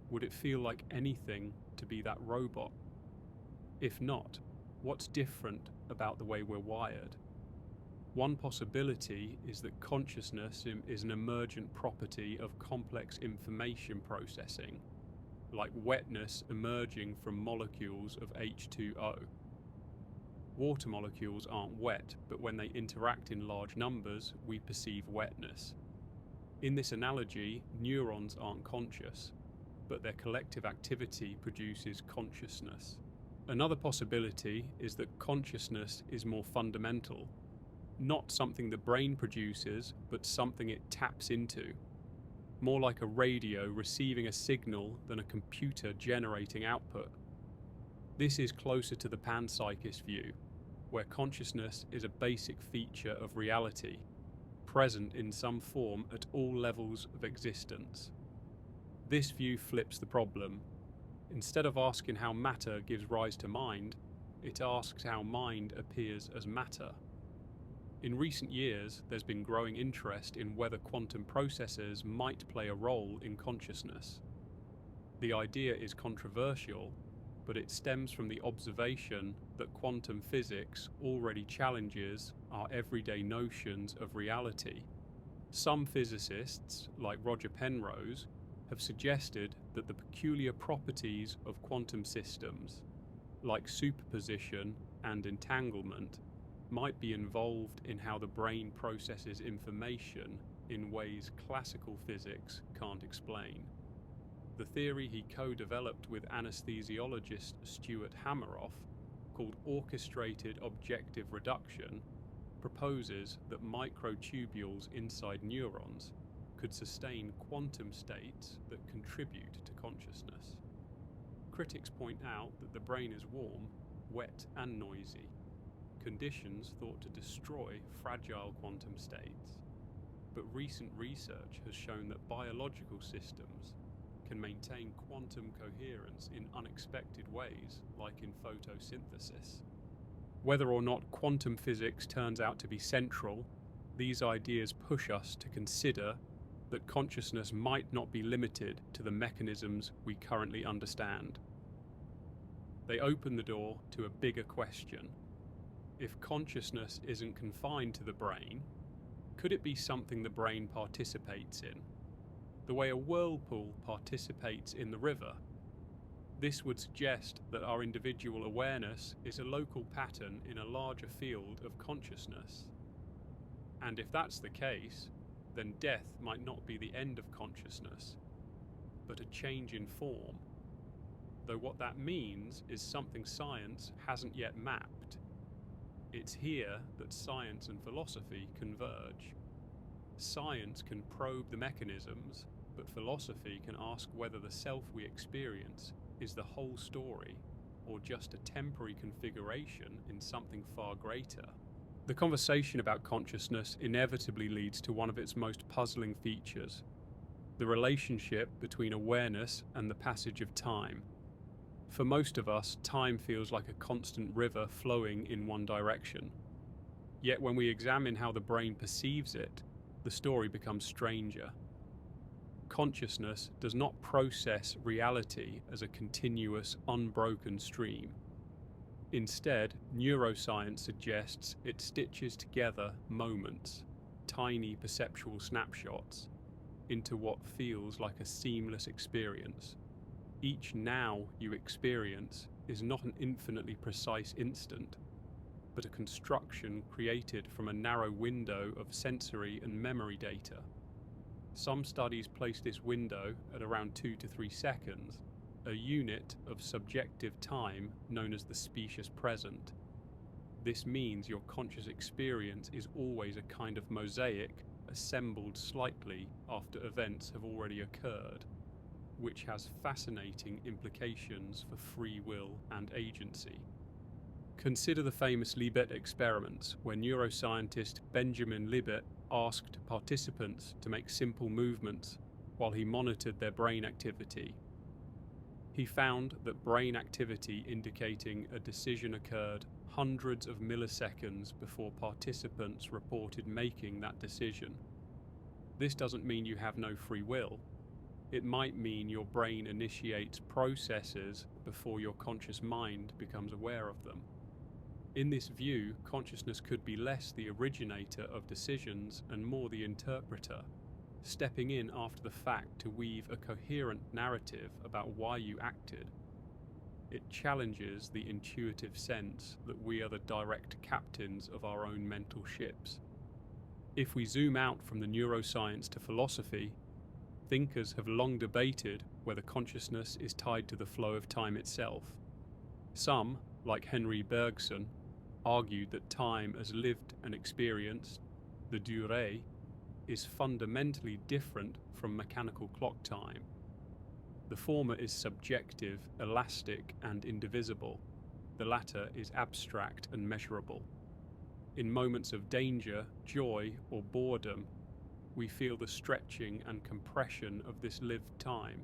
Would it feel like anything to be that robot? If not, what's different about the way we're wired? One possibility is that consciousness is an emergent property of complex information processing, like wetness emerging from molecules of H2O. Water molecules aren't wet, but when they interact in large numbers, we perceive wetness. In this analogy, neurons aren't conscious, but their collective activity produces consciousness. Another possibility is that consciousness is more fundamental, not something the brain produces, but something it taps into. More like a radio receiving a signal than a computer generating output. This is closer to the panpsychist view, where consciousness is a basic feature of reality, present in some form at all levels of existence. This view flips the problem. Instead of asking how matter gives rise to mind, it asks how mind appears as matter. In recent years, there's been growing interest in whether quantum processes might play a role in consciousness. The idea is controversial, but it stems from the observation that quantum physics already challenges our everyday notions of reality. Some physicists, like Roger Penrose, have suggested that the peculiar properties of quantum systems, like superposition and entanglement, might be involved in how the brain processes information in ways classical physics can't explain. The theory he co-developed with anesthesiologist Stuart Hameroff, called orchestrated objective reduction, proposes that microtubules inside neurons could sustain quantum states that contribute to consciousness. Critics point out that the brain is warm, wet, and noisy, conditions thought to destroy fragile quantum states. But recent research has shown that biological systems can maintain quantum coherence in unexpected ways, like in photosynthesis. Whether or not quantum physics turns out to be central, these ideas push us to consider that consciousness might not be limited to the mechanisms we currently understand. They open the door to a bigger question. If consciousness isn't confined to the brain, could it be something the brain participates in, the way a whirlpool participates in the river? This would suggest that our individual awareness is a local pattern in a larger field of consciousness. And if that's the case, then death might not be the end of consciousness, but a change in form. Though what that means is something science hasn't yet mapped. It's here that science and philosophy converge. Science can probe the mechanisms, but philosophy can ask whether the self we experience is the whole story, or just a temporary configuration in something far greater. The conversation about consciousness inevitably leads to one of its most puzzling features: the relationship between awareness and the passage of time. For most of us, time feels like a constant river flowing in one direction. Yet when we examine how the brain perceives it, the story becomes stranger. Consciousness does not process reality as a continuous, unbroken stream. Instead, neuroscience suggests it stitches together moments, tiny perceptual snapshots, into what feels like a seamless experience. Each now you experience is not an infinitely precise instant, but a construction created from a narrow window of sensory and memory data. Some studies place this window at around 2 to 3 seconds, a unit of subjective time known as the specious present. This means your conscious experience is always a kind of mosaic assembled slightly after events have already occurred, which has fascinating implications for free will and agency. Consider the famous Libet experiments, where neuroscientist Benjamin Libet asked participants to make simple movements while he monitored their brain activity. He found that brain activity indicating a decision occurred hundreds of milliseconds before participants reported making that decision. This doesn't mean you have no free will. It might mean your brain initiates processes before your conscious mind becomes aware of them. In this view, consciousness could be less the originator of decisions and more the interpreter, stepping in after the fact to weave a coherent narrative about why you acted. It challenges the intuitive sense that we are the direct captains of our own mental ships. If we zoom out from the neuroscience to philosophy, thinkers have long debated whether consciousness is tied to the flow of time itself. Some, like Henry Bergson, argued that time as lived and experienced, the durée, is fundamentally different from mechanical clock time. The former is subjective, elastic, and indivisible. The latter is abstract and measurable. In moments of danger, joy, or boredom, we feel the stretching and compression of this lived time.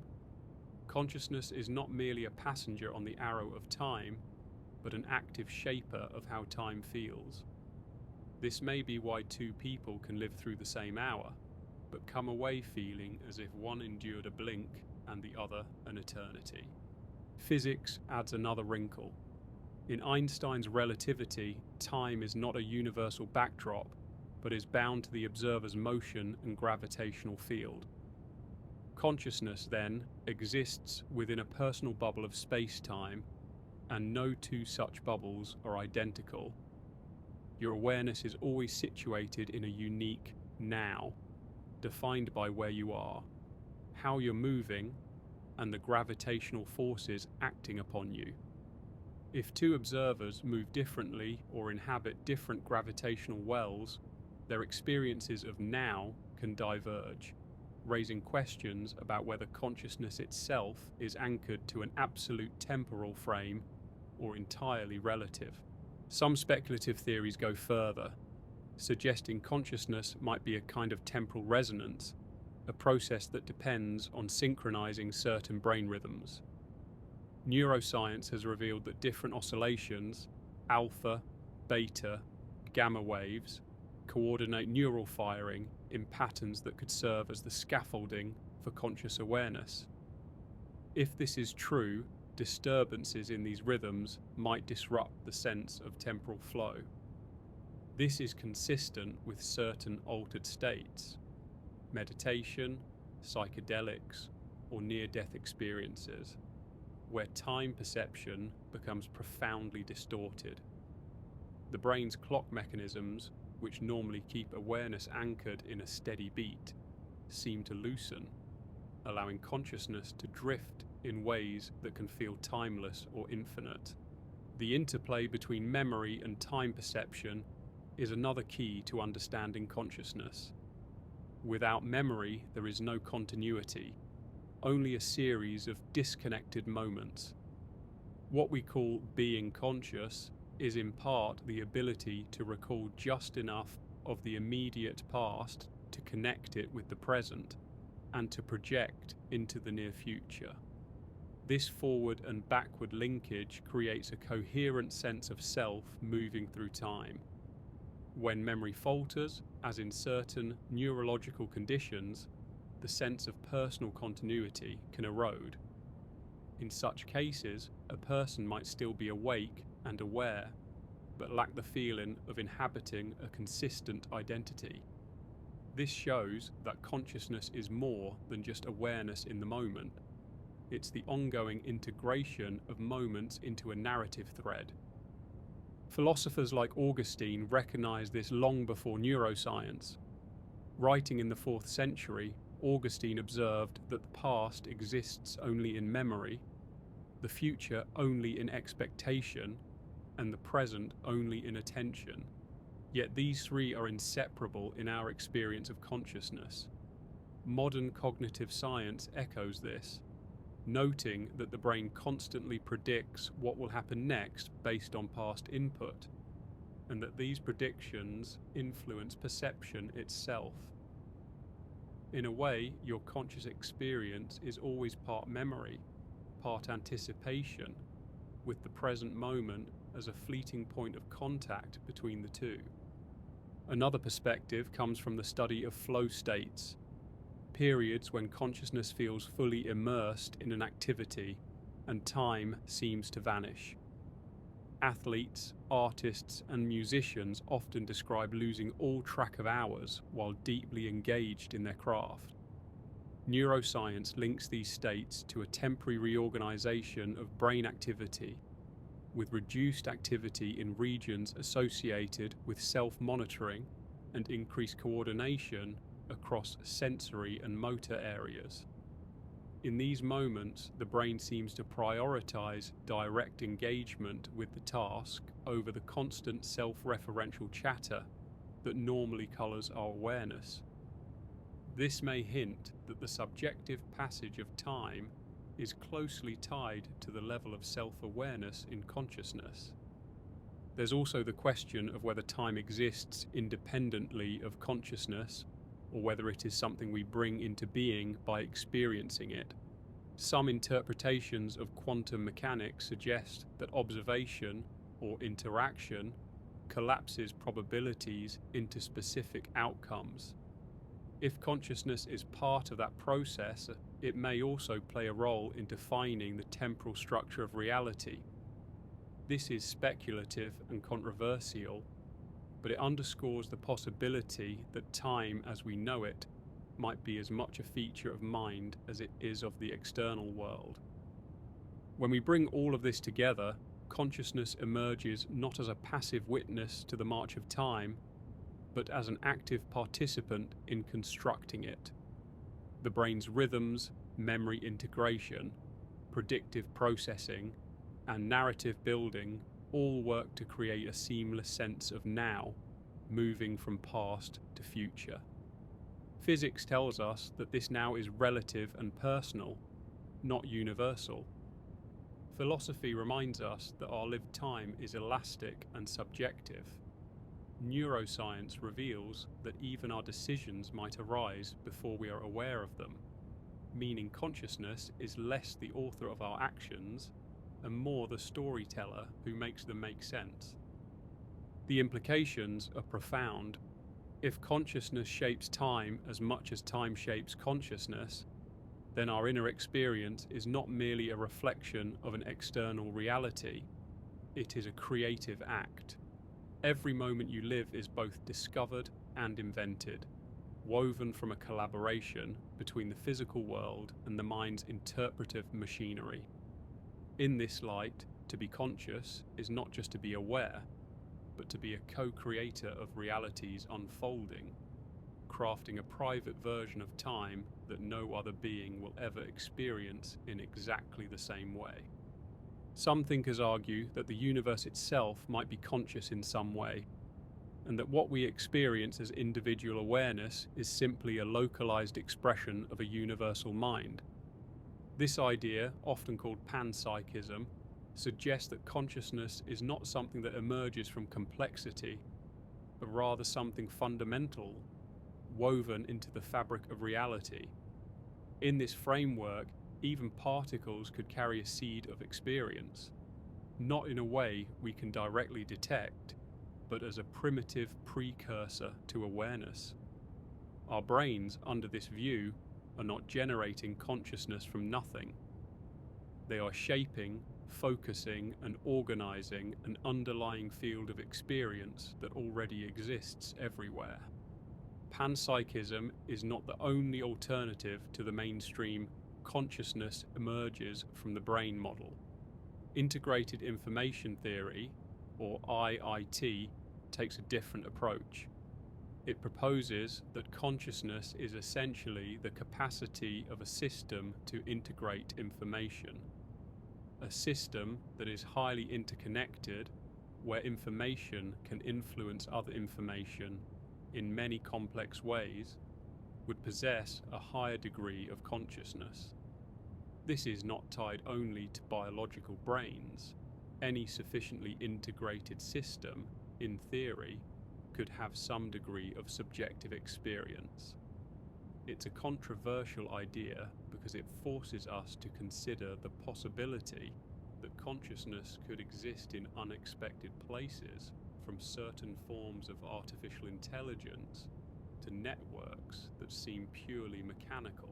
Consciousness is not merely a passenger on the arrow of time, but an active shaper of how time feels. This may be why two people can live through the same hour, but come away feeling as if one endured a blink and the other an eternity. Physics adds another wrinkle. In Einstein's relativity, time is not a universal backdrop, but is bound to the observer's motion and gravitational field. Consciousness, then, exists within a personal bubble of space-time, and no two such bubbles are identical. Your awareness is always situated in a unique now, defined by where you are, how you're moving, and the gravitational forces acting upon you. If two observers move differently or inhabit different gravitational wells, their experiences of now can diverge, raising questions about whether consciousness itself is anchored to an absolute temporal frame or entirely relative. Some speculative theories go further, suggesting consciousness might be a kind of temporal resonance, a process that depends on synchronizing certain brain rhythms. Neuroscience has revealed that different oscillations, alpha, beta, gamma waves, coordinate neural firing in patterns that could serve as the scaffolding for conscious awareness. If this is true, disturbances in these rhythms might disrupt the sense of temporal flow. This is consistent with certain altered states, meditation, psychedelics, or near-death experiences, where time perception becomes profoundly distorted. The brain's clock mechanisms, which normally keep awareness anchored in a steady beat, seem to loosen, allowing consciousness to drift in ways that can feel timeless or infinite. The interplay between memory and time perception is another key to understanding consciousness. Without memory, there is no continuity, only a series of disconnected moments. What we call being conscious is in part the ability to recall just enough of the immediate past to connect it with the present and to project into the near future. This forward and backward linkage creates a coherent sense of self moving through time. When memory falters, as in certain neurological conditions, the sense of personal continuity can erode. In such cases, a person might still be awake and aware, but lack the feeling of inhabiting a consistent identity. This shows that consciousness is more than just awareness in the moment. It's the ongoing integration of moments into a narrative thread. Philosophers like Augustine recognized this long before neuroscience. Writing in the 4th century, Augustine observed that the past exists only in memory, the future only in expectation, and the present only in attention. Yet these three are inseparable in our experience of consciousness. Modern cognitive science echoes this, noting that the brain constantly predicts what will happen next based on past input, and that these predictions influence perception itself. In a way, your conscious experience is always part memory, part anticipation, with the present moment as a fleeting point of contact between the two. Another perspective comes from the study of flow states, periods when consciousness feels fully immersed in an activity and time seems to vanish. Athletes, artists, and musicians often describe losing all track of hours while deeply engaged in their craft. Neuroscience links these states to a temporary reorganization of brain activity, with reduced activity in regions associated with self-monitoring and increased coordination across sensory and motor areas. In these moments, the brain seems to prioritize direct engagement with the task over the constant self-referential chatter that normally colors our awareness. This may hint that the subjective passage of time is closely tied to the level of self-awareness in consciousness. There's also the question of whether time exists independently of consciousness, or whether it is something we bring into being by experiencing it. Some interpretations of quantum mechanics suggest that observation or interaction collapses probabilities into specific outcomes. If consciousness is part of that process, it may also play a role in defining the temporal structure of reality. This is speculative and controversial, but it underscores the possibility that time as we know it might be as much a feature of mind as it is of the external world. When we bring all of this together, consciousness emerges not as a passive witness to the march of time, but as an active participant in constructing it. The brain's rhythms, memory integration, predictive processing, and narrative building all work to create a seamless sense of now, moving from past to future. Physics tells us that this now is relative and personal, not universal. Philosophy reminds us that our lived time is elastic and subjective. Neuroscience reveals that even our decisions might arise before we are aware of them, meaning consciousness is less the author of our actions and more the storyteller who makes them make sense. The implications are profound. If consciousness shapes time as much as time shapes consciousness, then our inner experience is not merely a reflection of an external reality, it is a creative act. Every moment you live is both discovered and invented, woven from a collaboration between the physical world and the mind's interpretive machinery. In this light, to be conscious is not just to be aware, but to be a co-creator of realities unfolding, crafting a private version of time that no other being will ever experience in exactly the same way. Some thinkers argue that the universe itself might be conscious in some way, and that what we experience as individual awareness is simply a localized expression of a universal mind. This idea, often called panpsychism, suggests that consciousness is not something that emerges from complexity, but rather something fundamental, woven into the fabric of reality. In this framework, even particles could carry a seed of experience, not in a way we can directly detect, but as a primitive precursor to awareness. Our brains, under this view, are not generating consciousness from nothing. They are shaping, focusing, and organizing an underlying field of experience that already exists everywhere. Panpsychism is not the only alternative to the mainstream consciousness emerges from the brain model. Integrated information theory, or IIT, takes a different approach. It proposes that consciousness is essentially the capacity of a system to integrate information. A system that is highly interconnected, where information can influence other information in many complex ways, would possess a higher degree of consciousness. This is not tied only to biological brains. Any sufficiently integrated system, in theory, could have some degree of subjective experience. It's a controversial idea because it forces us to consider the possibility that consciousness could exist in unexpected places, from certain forms of artificial intelligence to networks that seem purely mechanical.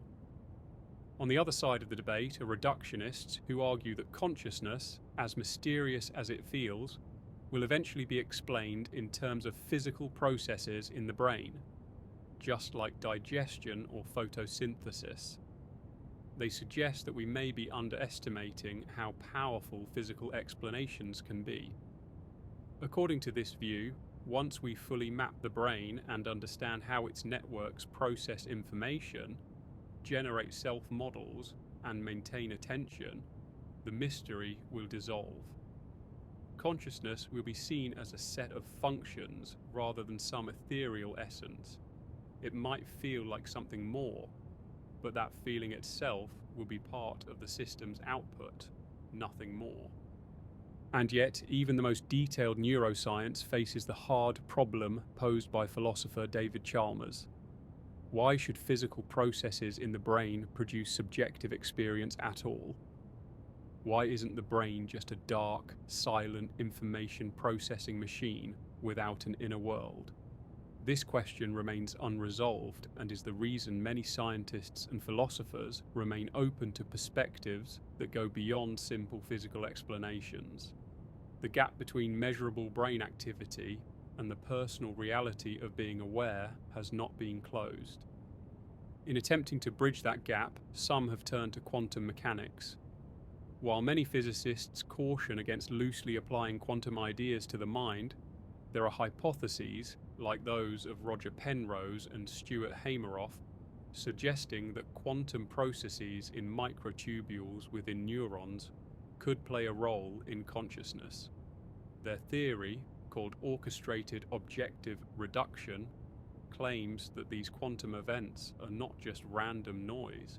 On the other side of the debate are reductionists who argue that consciousness, as mysterious as it feels, will eventually be explained in terms of physical processes in the brain. just like digestion or photosynthesis. They suggest that we may be underestimating how powerful physical explanations can be. According to this view, once we fully map the brain and understand how its networks process information, generate self-models, and maintain attention, the mystery will dissolve. Consciousness will be seen as a set of functions rather than some ethereal essence. It might feel like something more, but that feeling itself will be part of the system's output, nothing more. And yet, even the most detailed neuroscience faces the hard problem posed by philosopher David Chalmers. Why should physical processes in the brain produce subjective experience at all? Why isn't the brain just a dark, silent information processing machine without an inner world? This question remains unresolved and is the reason many scientists and philosophers remain open to perspectives that go beyond simple physical explanations. The gap between measurable brain activity and the personal reality of being aware has not been closed. In attempting to bridge that gap, some have turned to quantum mechanics. While many physicists caution against loosely applying quantum ideas to the mind, there are hypotheses, like those of Roger Penrose and Stuart Hameroff, suggesting that quantum processes in microtubules within neurons could play a role in consciousness. Their theory, called orchestrated objective reduction, claims that these quantum events are not just random noise,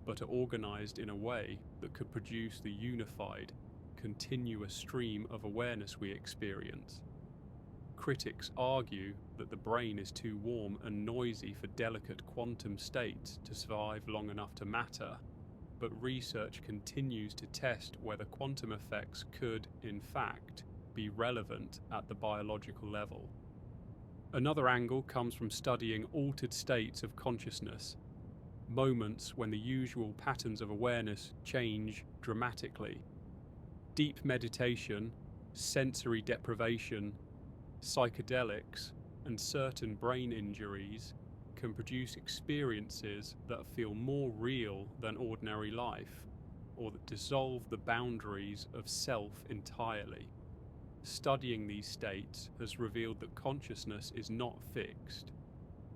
but are organized in a way that could produce the unified, continuous stream of awareness we experience. Critics argue that the brain is too warm and noisy for delicate quantum states to survive long enough to matter, but research continues to test whether quantum effects could, in fact, be relevant at the biological level. Another angle comes from studying altered states of consciousness, moments when the usual patterns of awareness change dramatically. Deep meditation, sensory deprivation, psychedelics, and certain brain injuries can produce experiences that feel more real than ordinary life, or that dissolve the boundaries of self entirely. Studying these states has revealed that consciousness is not fixed.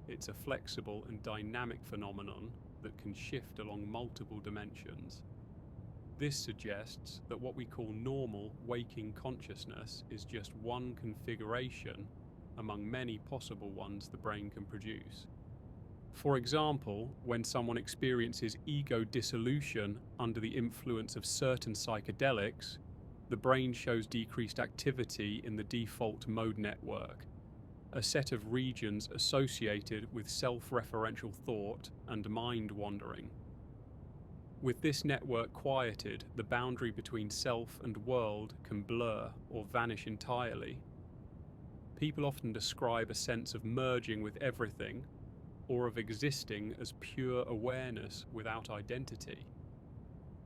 It's a flexible and dynamic phenomenon that can shift along multiple dimensions. This suggests that what we call normal waking consciousness is just one configuration among many possible ones the brain can produce. For example, when someone experiences ego dissolution under the influence of certain psychedelics, the brain shows decreased activity in the default mode network, a set of regions associated with self-referential thought and mind wandering. With this network quieted, the boundary between self and world can blur or vanish entirely. People often describe a sense of merging with everything, or of existing as pure awareness without identity.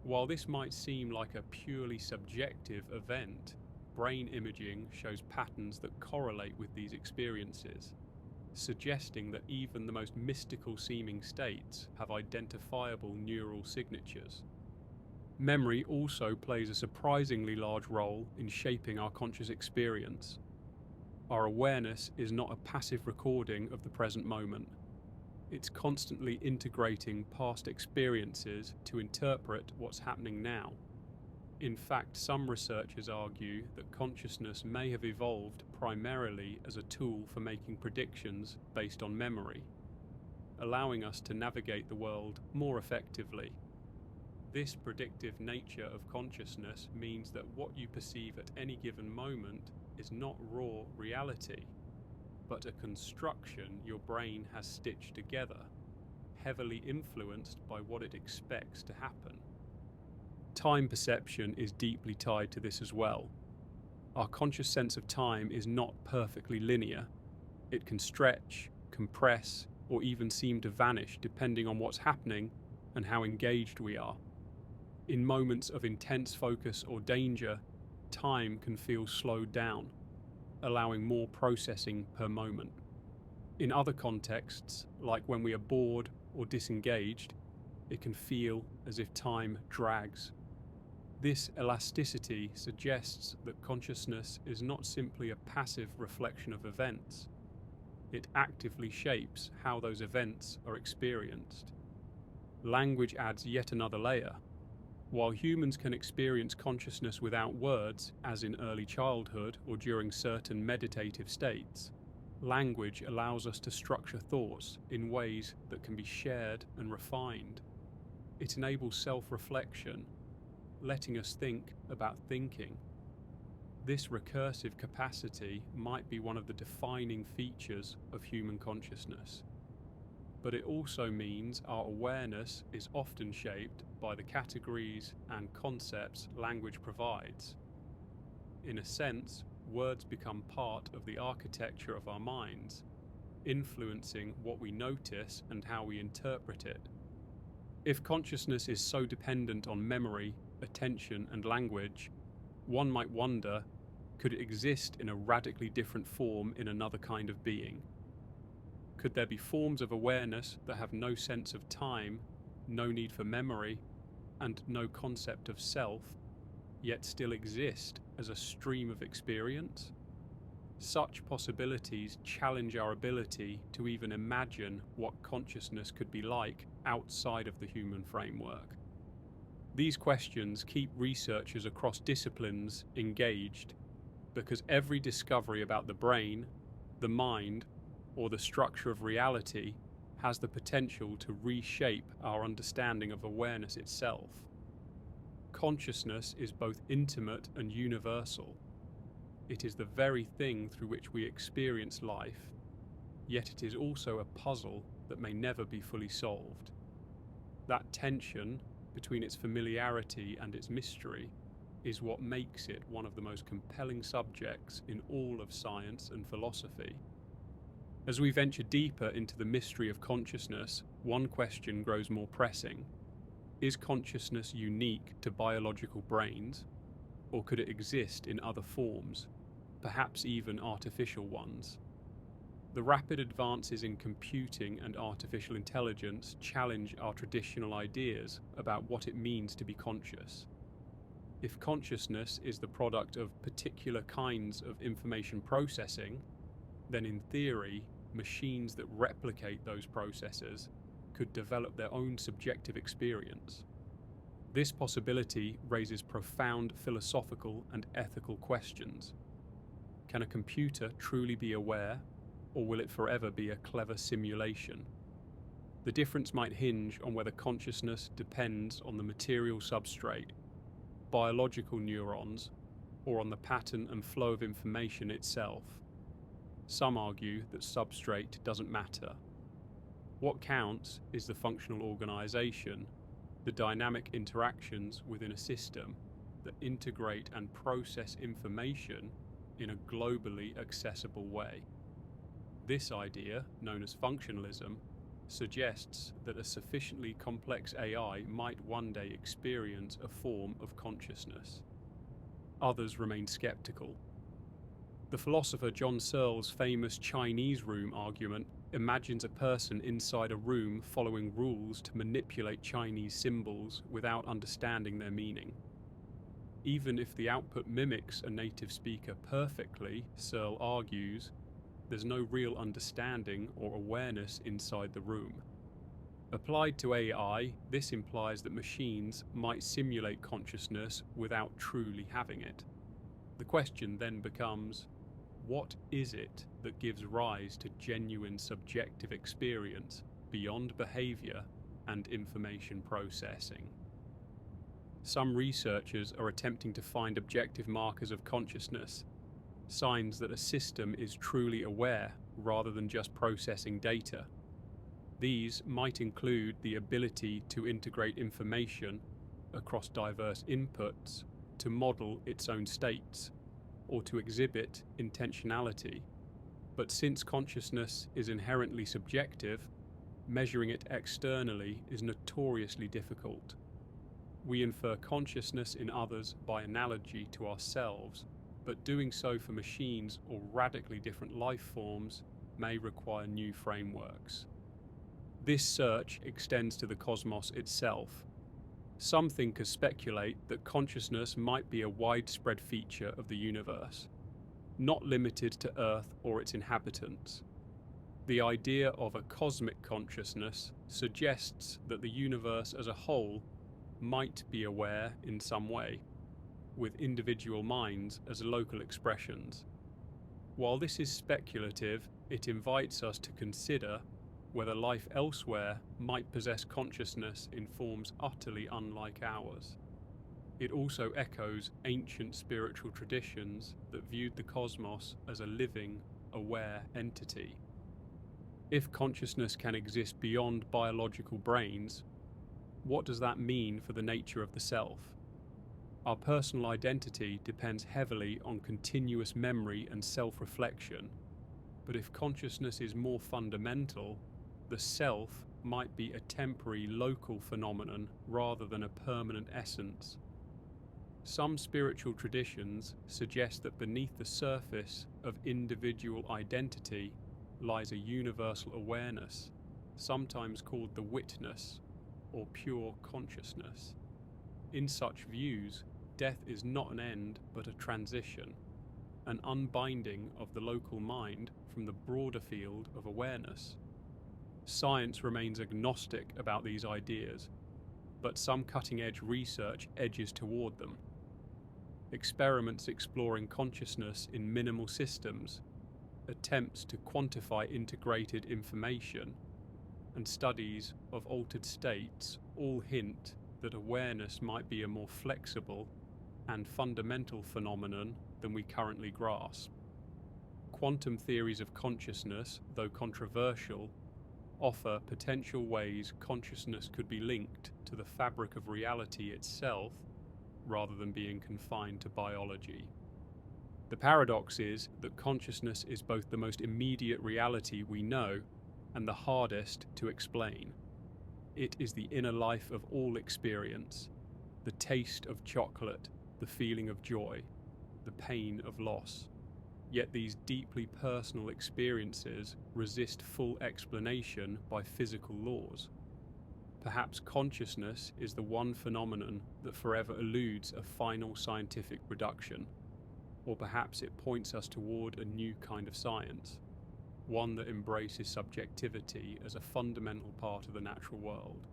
While this might seem like a purely subjective event, brain imaging shows patterns that correlate with these experiences, suggesting that even the most mystical-seeming states have identifiable neural signatures. Memory also plays a surprisingly large role in shaping our conscious experience. Our awareness is not a passive recording of the present moment. It's constantly integrating past experiences to interpret what's happening now. In fact, some researchers argue that consciousness may have evolved primarily as a tool for making predictions based on memory, allowing us to navigate the world more effectively. This predictive nature of consciousness means that what you perceive at any given moment is not raw reality, but a construction your brain has stitched together, heavily influenced by what it expects to happen. Time perception is deeply tied to this as well. Our conscious sense of time is not perfectly linear. It can stretch, compress, or even seem to vanish depending on what's happening and how engaged we are. In moments of intense focus or danger, time can feel slowed down, allowing more processing per moment. In other contexts, like when we are bored or disengaged, it can feel as if time drags. This elasticity suggests that consciousness is not simply a passive reflection of events. It actively shapes how those events are experienced. Language adds yet another layer. While humans can experience consciousness without words, as in early childhood or during certain meditative states, language allows us to structure thoughts in ways that can be shared and refined. It enables self-reflection, letting us think about thinking. This recursive capacity might be one of the defining features of human consciousness. But it also means our awareness is often shaped by the categories and concepts language provides. In a sense, words become part of the architecture of our minds, influencing what we notice and how we interpret it. If consciousness is so dependent on memory, attention, and language, one might wonder, could it exist in a radically different form in another kind of being? Could there be forms of awareness that have no sense of time, no need for memory, and no concept of self, yet still exist as a stream of experience? Such possibilities challenge our ability to even imagine what consciousness could be like outside of the human framework. These questions keep researchers across disciplines engaged because every discovery about the brain, the mind, or the structure of reality has the potential to reshape our understanding of awareness itself. Consciousness is both intimate and universal. It is the very thing through which we experience life, yet it is also a puzzle that may never be fully solved. That tension between its familiarity and its mystery is what makes it one of the most compelling subjects in all of science and philosophy. As we venture deeper into the mystery of consciousness, one question grows more pressing. Is consciousness unique to biological brains, or could it exist in other forms, perhaps even artificial ones? The rapid advances in computing and artificial intelligence challenge our traditional ideas about what it means to be conscious. If consciousness is the product of particular kinds of information processing, then in theory, machines that replicate those processes could develop their own subjective experience. This possibility raises profound philosophical and ethical questions. Can a computer truly be aware, or will it forever be a clever simulation? The difference might hinge on whether consciousness depends on the material substrate, biological neurons, or on the pattern and flow of information itself. Some argue that substrate doesn't matter. What counts is the functional organization, the dynamic interactions within a system that integrate and process information in a globally accessible way. This idea, known as functionalism, suggests that a sufficiently complex AI might one day experience a form of consciousness. Others remain skeptical. The philosopher John Searle's famous Chinese room argument imagines a person inside a room following rules to manipulate Chinese symbols without understanding their meaning. Even if the output mimics a native speaker perfectly, Searle argues, there's no real understanding or awareness inside the room. Applied to AI, this implies that machines might simulate consciousness without truly having it. The question then becomes, what is it that gives rise to genuine subjective experience beyond behavior and information processing? Some researchers are attempting to find objective markers of consciousness, signs that a system is truly aware rather than just processing data. These might include the ability to integrate information across diverse inputs to model its own states, or to exhibit intentionality. But since consciousness is inherently subjective, measuring it externally is notoriously difficult. We infer consciousness in others by analogy to ourselves, but doing so for machines or radically different life forms may require new frameworks. This search extends to the cosmos itself. Some thinkers speculate that consciousness might be a widespread feature of the universe, not limited to Earth or its inhabitants. The idea of a cosmic consciousness suggests that the universe as a whole might be aware in some way, with individual minds as local expressions. While this is speculative, it invites us to consider whether life elsewhere might possess consciousness in forms utterly unlike ours. It also echoes ancient spiritual traditions that viewed the cosmos as a living, aware entity. If consciousness can exist beyond biological brains, what does that mean for the nature of the self? Our personal identity depends heavily on continuous memory and self-reflection, but if consciousness is more fundamental, the self might be a temporary local phenomenon rather than a permanent essence. Some spiritual traditions suggest that beneath the surface of individual identity lies a universal awareness, sometimes called the witness or pure consciousness. In such views, death is not an end but a transition, an unbinding of the local mind from the broader field of awareness. Science remains agnostic about these ideas, but some cutting-edge research edges toward them. Experiments exploring consciousness in minimal systems, attempts to quantify integrated information, and studies of altered states all hint that awareness might be a more flexible and fundamental phenomenon than we currently grasp. Quantum theories of consciousness, though controversial, offer potential ways consciousness could be linked to the fabric of reality itself rather than being confined to biology. The paradox is that consciousness is both the most immediate reality we know and the hardest to explain. It is the inner life of all experience, the taste of chocolate, the feeling of joy, the pain of loss. Yet these deeply personal experiences resist full explanation by physical laws. Perhaps consciousness is the one phenomenon that forever eludes a final scientific reduction, or perhaps it points us toward a new kind of science, one that embraces subjectivity as a fundamental part of the natural world.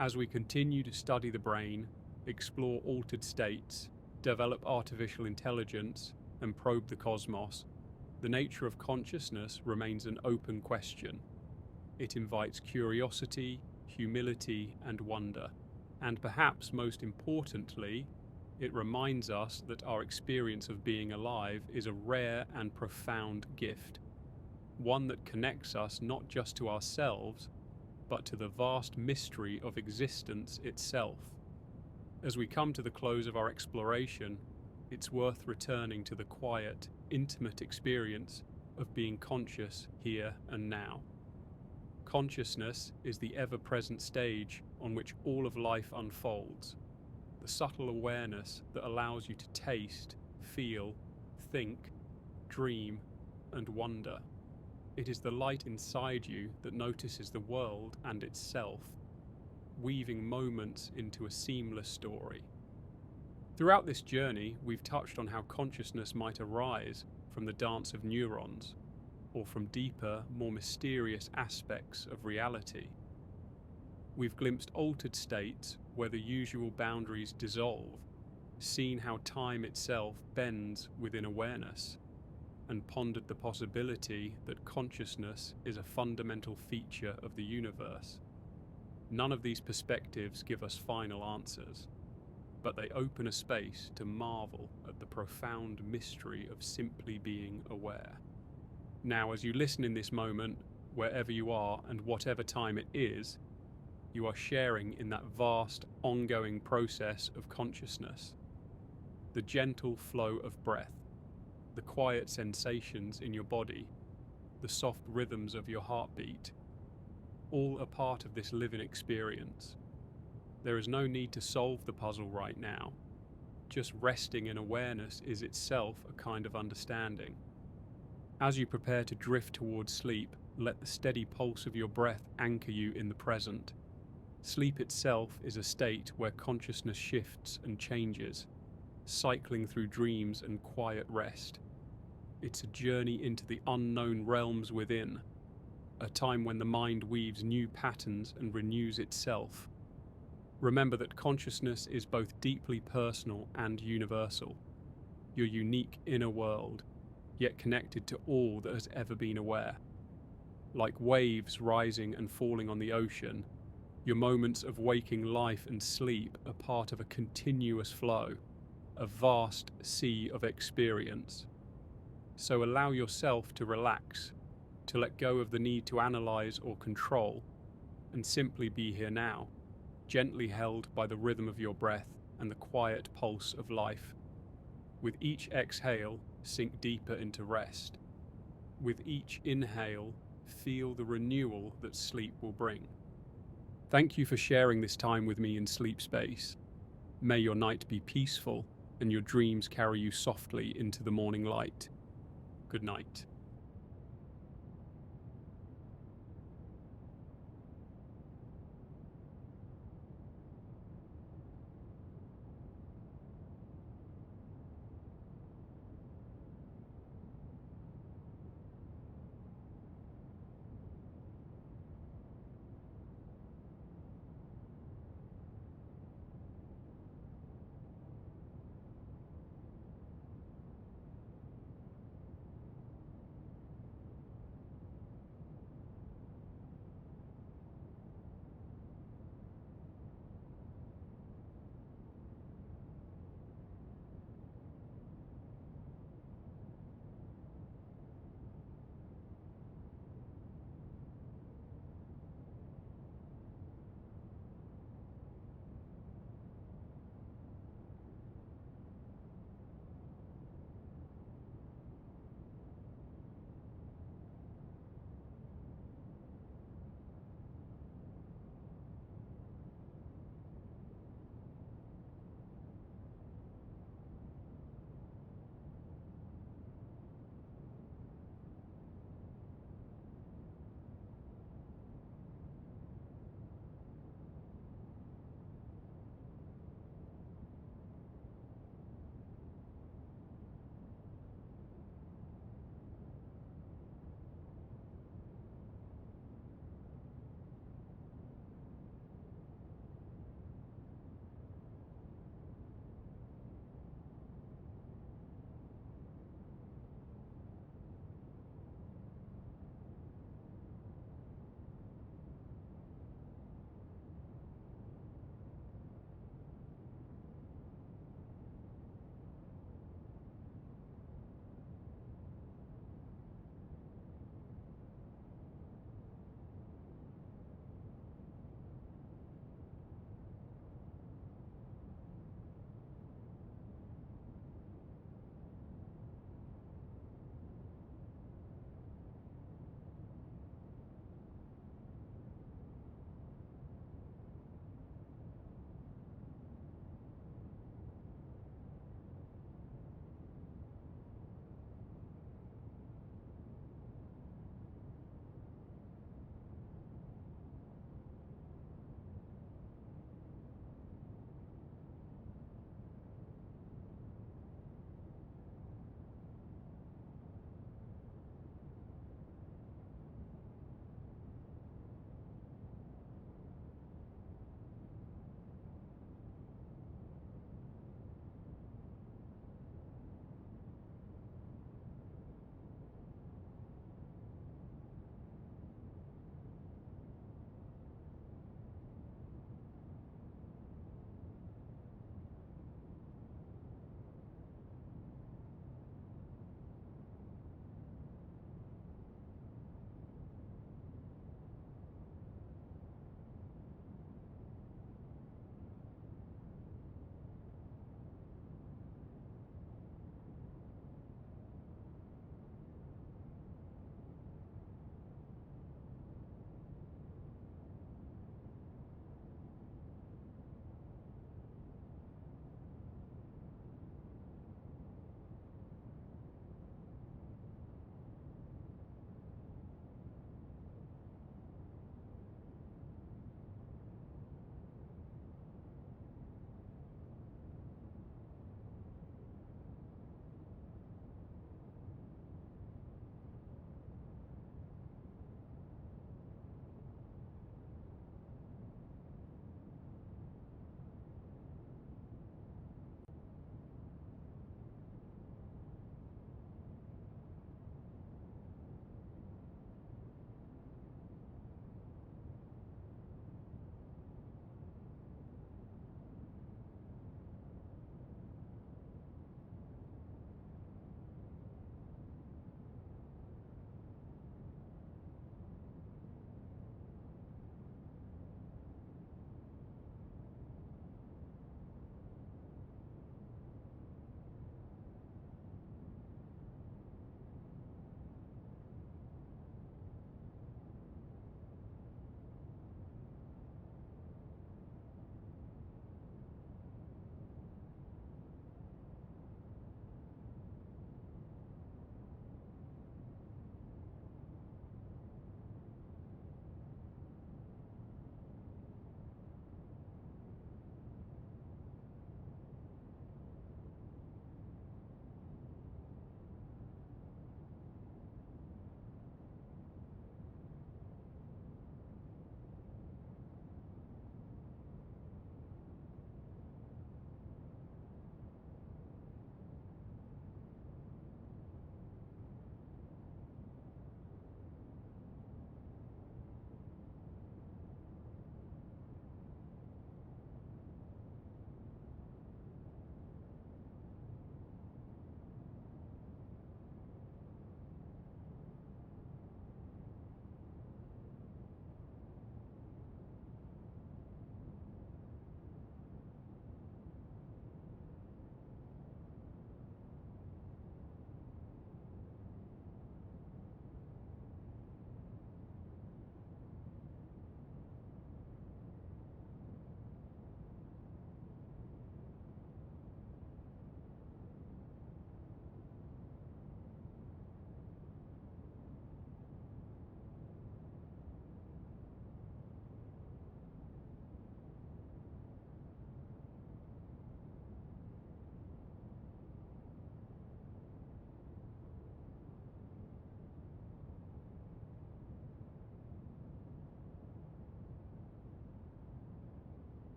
As we continue to study the brain, explore altered states, develop artificial intelligence, and probe the cosmos, the nature of consciousness remains an open question. It invites curiosity, humility, and wonder, and perhaps most importantly, it reminds us that our experience of being alive is a rare and profound gift, one that connects us not just to ourselves, but to the vast mystery of existence itself. As we come to the close of our exploration, it's worth returning to the quiet, intimate experience of being conscious here and now. Consciousness is the ever-present stage on which all of life unfolds, the subtle awareness that allows you to taste, feel, think, dream, and wonder. It is the light inside you that notices the world and itself, weaving moments into a seamless story. Throughout this journey, we've touched on how consciousness might arise from the dance of neurons, or from deeper, more mysterious aspects of reality. We've glimpsed altered states where the usual boundaries dissolve, seen how time itself bends within awareness, and pondered the possibility that consciousness is a fundamental feature of the universe. None of these perspectives give us final answers, but they open a space to marvel at the profound mystery of simply being aware. Now, as you listen in this moment, wherever you are and whatever time it is, you are sharing in that vast, ongoing process of consciousness. The gentle flow of breath, the quiet sensations in your body, the soft rhythms of your heartbeat, all a part of this living experience. There is no need to solve the puzzle right now. Just resting in awareness is itself a kind of understanding. As you prepare to drift towards sleep, let the steady pulse of your breath anchor you in the present. Sleep itself is a state where consciousness shifts and changes, cycling through dreams and quiet rest. It's a journey into the unknown realms within, a time when the mind weaves new patterns and renews itself. Remember that consciousness is both deeply personal and universal, your unique inner world, yet connected to all that has ever been aware. Like waves rising and falling on the ocean, your moments of waking life and sleep are part of a continuous flow, a vast sea of experience. So allow yourself to relax, to let go of the need to analyze or control, and simply be here now, gently held by the rhythm of your breath and the quiet pulse of life. With each exhale, sink deeper into rest. With each inhale, feel the renewal that sleep will bring. Thank you for sharing this time with me in Sleep Space. May your night be peaceful and your dreams carry you softly into the morning light. Good night.